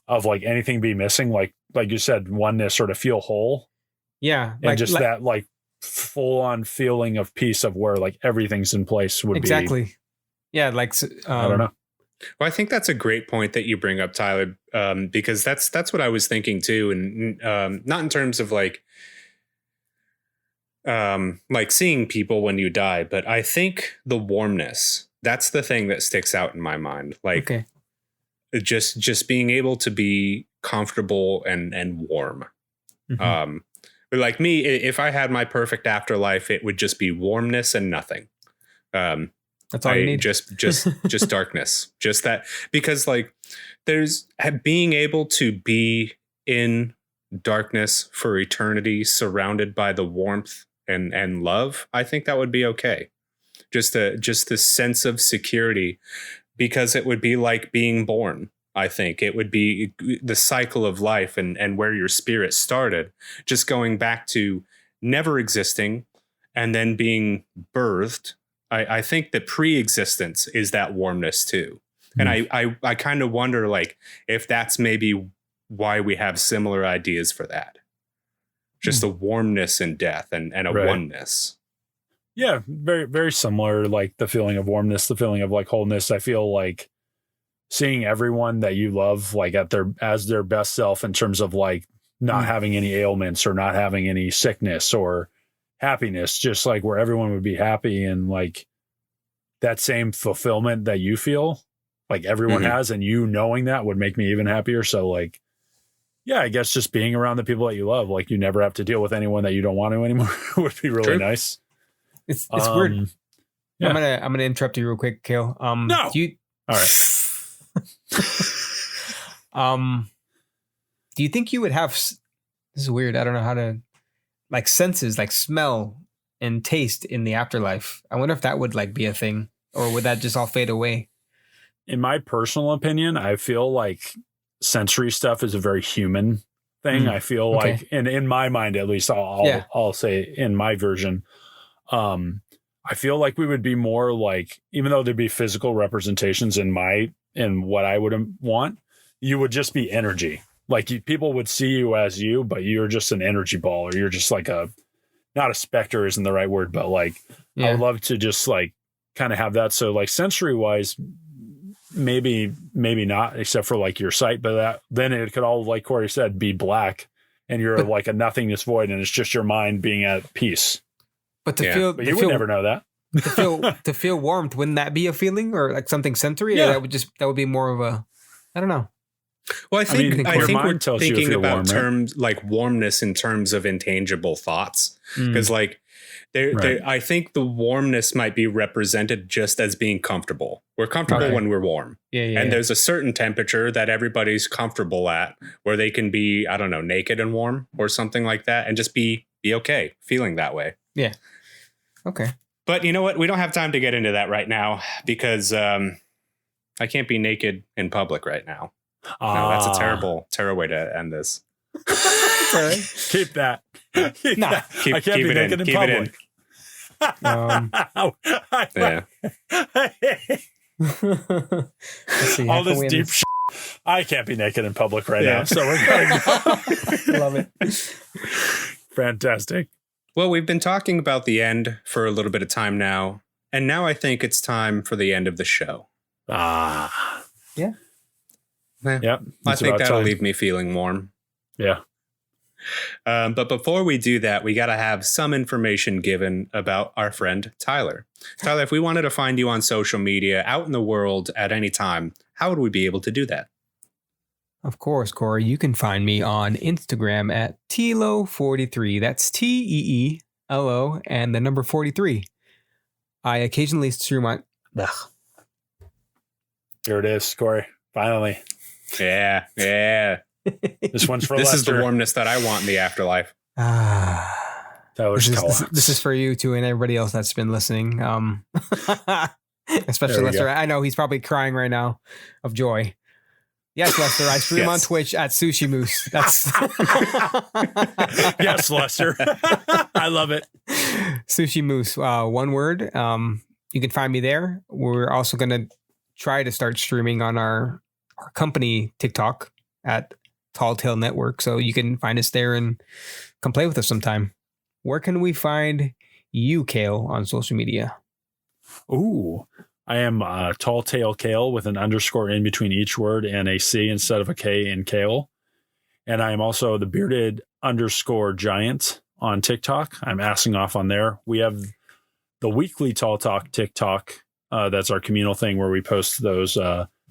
S2: anything be missing. Like you said, oneness, sort of feel whole.
S3: Yeah.
S2: And just that like full on feeling of peace of where like everything's in place would be.
S3: Exactly. Yeah. Like,
S2: I don't know.
S1: Well, I think that's a great point that you bring up, Tyler, because that's what I was thinking too, and not in terms of like seeing people when you die, but I think the warmness, that's the thing that sticks out in my mind. Like, just being able to be comfortable and warm. But like me, if I had my perfect afterlife, it would just be warmness and nothing.
S3: That's all you need.
S1: Just darkness. Just that, because like there's being able to be in darkness for eternity, surrounded by the warmth and love. I think that would be okay. Just this sense of security, because it would be like being born. I think it would be the cycle of life and where your spirit started, just going back to never existing and then being birthed. I think that pre-existence is that warmness too. And I kind of wonder like if that's maybe why we have similar ideas for that. just a warmness in death and a
S2: Right.
S1: oneness.
S2: Yeah, very, very similar. Like the feeling of warmness, the feeling of like wholeness. I feel like seeing everyone that you love like as their best self in terms of like not having any ailments or not having any sickness or happiness, just like where everyone would be happy and like that same fulfillment that you feel like everyone has, and you knowing that would make me even happier. So like, yeah, I guess just being around the people that you love, like you never have to deal with anyone that you don't want to anymore would be really nice.
S3: It's weird.
S2: Yeah.
S3: I'm gonna interrupt you real quick, Cale.
S2: No.
S3: Do you,
S2: All right.
S3: do you think you would have? This is weird. I don't know how to like senses, like smell and taste in the afterlife. I wonder if that would like be a thing, or would that just all fade away?
S2: In my personal opinion, I feel like sensory stuff is a very human thing. I feel like, and in my mind, at least, I'll say in my version, I feel like we would be more like, even though there'd be physical representations in what I would want, you would just be energy. Like people would see you as you, but you're just an energy ball, or you're just like not a specter isn't the right word, but like, I would love to just like kind of have that. So like sensory wise, maybe not, except for like your sight, but then it could all, like Corey said, be black and you're like a nothingness void, and it's just your mind being at peace.
S3: But
S2: you would never know that.
S3: to feel warmth, wouldn't that be a feeling or like something sensory?
S2: Yeah.
S3: Or that would be more of a, I don't know.
S1: Well, I think
S2: your
S1: we're
S2: mind tells you if
S1: thinking
S2: you're
S1: about
S2: warm, right?
S1: terms like warmness in terms of intangible thoughts, because like I think the warmness might be represented just as being comfortable. We're comfortable when we're warm, and there's a certain temperature that everybody's comfortable at where they can be, I don't know, naked and warm or something like that, and just be okay feeling that way.
S3: Yeah. Okay.
S1: But you know what? We don't have time to get into that right now because I can't be naked in public right now. No, that's a terrible way to end this.
S2: Keep that. Keep that. I can't be naked in public.
S3: Let's see,
S2: all this deep shit. I can't be naked in public right now, so we're going.
S3: Love it.
S2: Fantastic.
S1: Well, we've been talking about the end for a little bit of time now, and now I think it's time for the end of the show.
S3: Yeah.
S2: Yep.
S1: I think that'll leave me feeling warm.
S2: Yeah.
S1: But before we do that, we got to have some information given about our friend Tyler. Tyler, if we wanted to find you on social media out in the world at any time, how would we be able to do that?
S3: Of course, Corey, you can find me on Instagram at Teelo43. That's TEELO and the number 43. I occasionally stream on.
S2: Here it is, Corey. Finally.
S1: Yeah.
S2: This one's for
S1: This
S2: Lester.
S1: is the warmness that I want in the afterlife.
S3: This is for you too and everybody else that's been listening. Especially Lester. I know he's probably crying right now of joy. Yes, Lester. I stream on Twitch at Sushi Moose. That's
S2: yes, Lester. I love it.
S3: Sushi Moose. One word. You can find me there. We're also going to try to start streaming on our company TikTok at Tall Tale Network. So you can find us there and come play with us sometime. Where can we find you, Cale, on social media?
S2: Ooh, I am Tall Tale Cale with an underscore in between each word and a C instead of a K in Cale. And I am also the bearded underscore giant on TikTok. I'm assing off on there. We have the weekly Tall Talk TikTok. That's our communal thing where we post those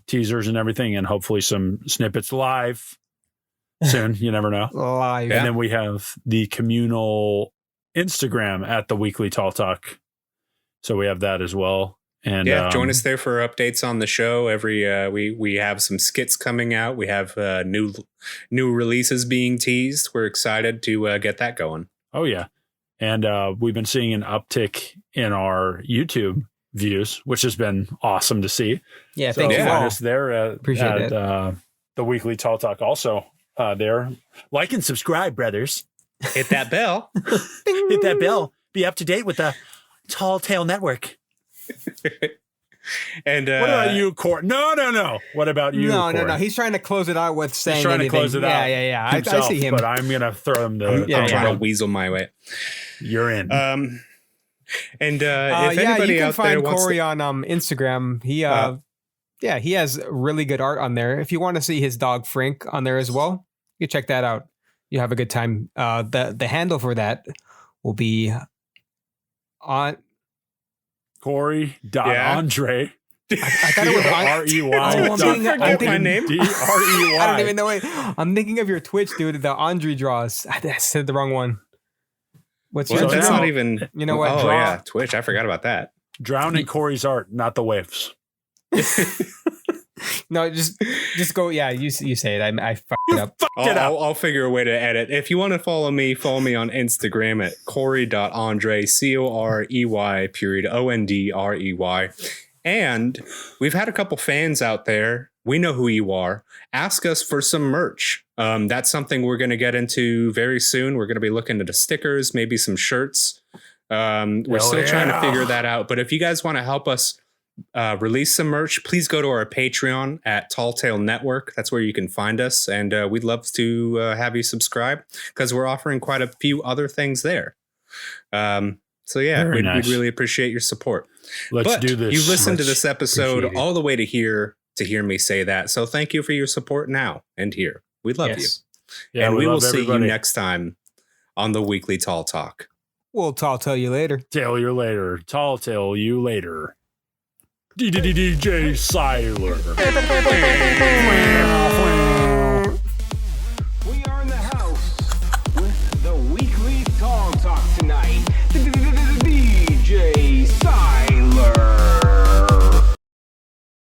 S2: teasers and everything, and hopefully some snippets live soon. You never know.
S3: Live.
S2: And then we have the communal Instagram at the weekly Tall Talk. So we have that as well. And
S1: join us there for updates on the show. We have some skits coming out. We have new releases being teased. We're excited to get that going.
S2: Oh yeah, and we've been seeing an uptick in our YouTube views, which has been awesome to see.
S3: Yeah,
S2: so
S3: thank you.
S2: Find us there
S3: Appreciate it.
S2: The weekly Tall Talk. Also there, like and subscribe, brothers.
S1: Hit that bell.
S2: Hit that bell. Be up to date with the Tall Tale Network.
S1: And
S2: What about you, Corey? No. What about you?
S3: No.
S2: Corey?
S3: He's trying to close it out with saying
S2: He's trying
S3: anything.
S2: to close it out.
S3: Yeah. I
S2: himself,
S3: see him.
S2: But I'm gonna throw him the.
S3: Yeah,
S1: I'm trying
S3: yeah.
S1: to weasel my way.
S2: You're in.
S1: And if
S3: Yeah,
S1: anybody
S3: you can
S1: out there
S3: find
S1: wants
S3: Corey
S1: to,
S3: on Instagram. He has really good art on there. If you want to see his dog Frank on there as well, you check that out. You have a good time. The handle for that will be on
S2: Corey.Andre.
S3: I thought it was on
S2: R-E-Y.
S3: Oh, I'm thinking-
S1: my name.
S2: D-R-E-Y.
S3: I don't even know it. I'm thinking of your Twitch, dude. The Andre draws. I said the wrong one. What's
S1: Well,
S3: your
S1: that's
S2: Drown.
S1: not even.
S3: You know what?
S1: Oh
S3: Draw.
S1: yeah, Twitch. I forgot about that.
S2: Drown in Corey's art, not the waves.
S3: No, just go. Yeah, you say it. I fucked it up.
S1: I'll figure a way to edit. If you want to follow me on Instagram at Corey.Andre, Corey period ONDREY. And we've had a couple fans out there. We know who you are. Ask us for some merch. That's something we're going to get into very soon. We're going to be looking at the stickers, maybe some shirts. We're still trying to figure that out. But if you guys want to help us release some merch, please go to our Patreon at Tall Tale Network. That's where you can find us. And we'd love to have you subscribe because we're offering quite a few other things there. So yeah, we'd really appreciate your support.
S2: Let's do this.
S1: You listened to this
S3: Appreciate
S1: episode
S3: it.
S1: all the way to hear me say that. So thank you for your support now and here. We love you.
S2: Yeah,
S1: and we will see
S2: everybody.
S1: you next time on the Weekly Tall Talk.
S3: We'll tell you later.
S2: Tell you later. Tall tale you later. DJ Siler.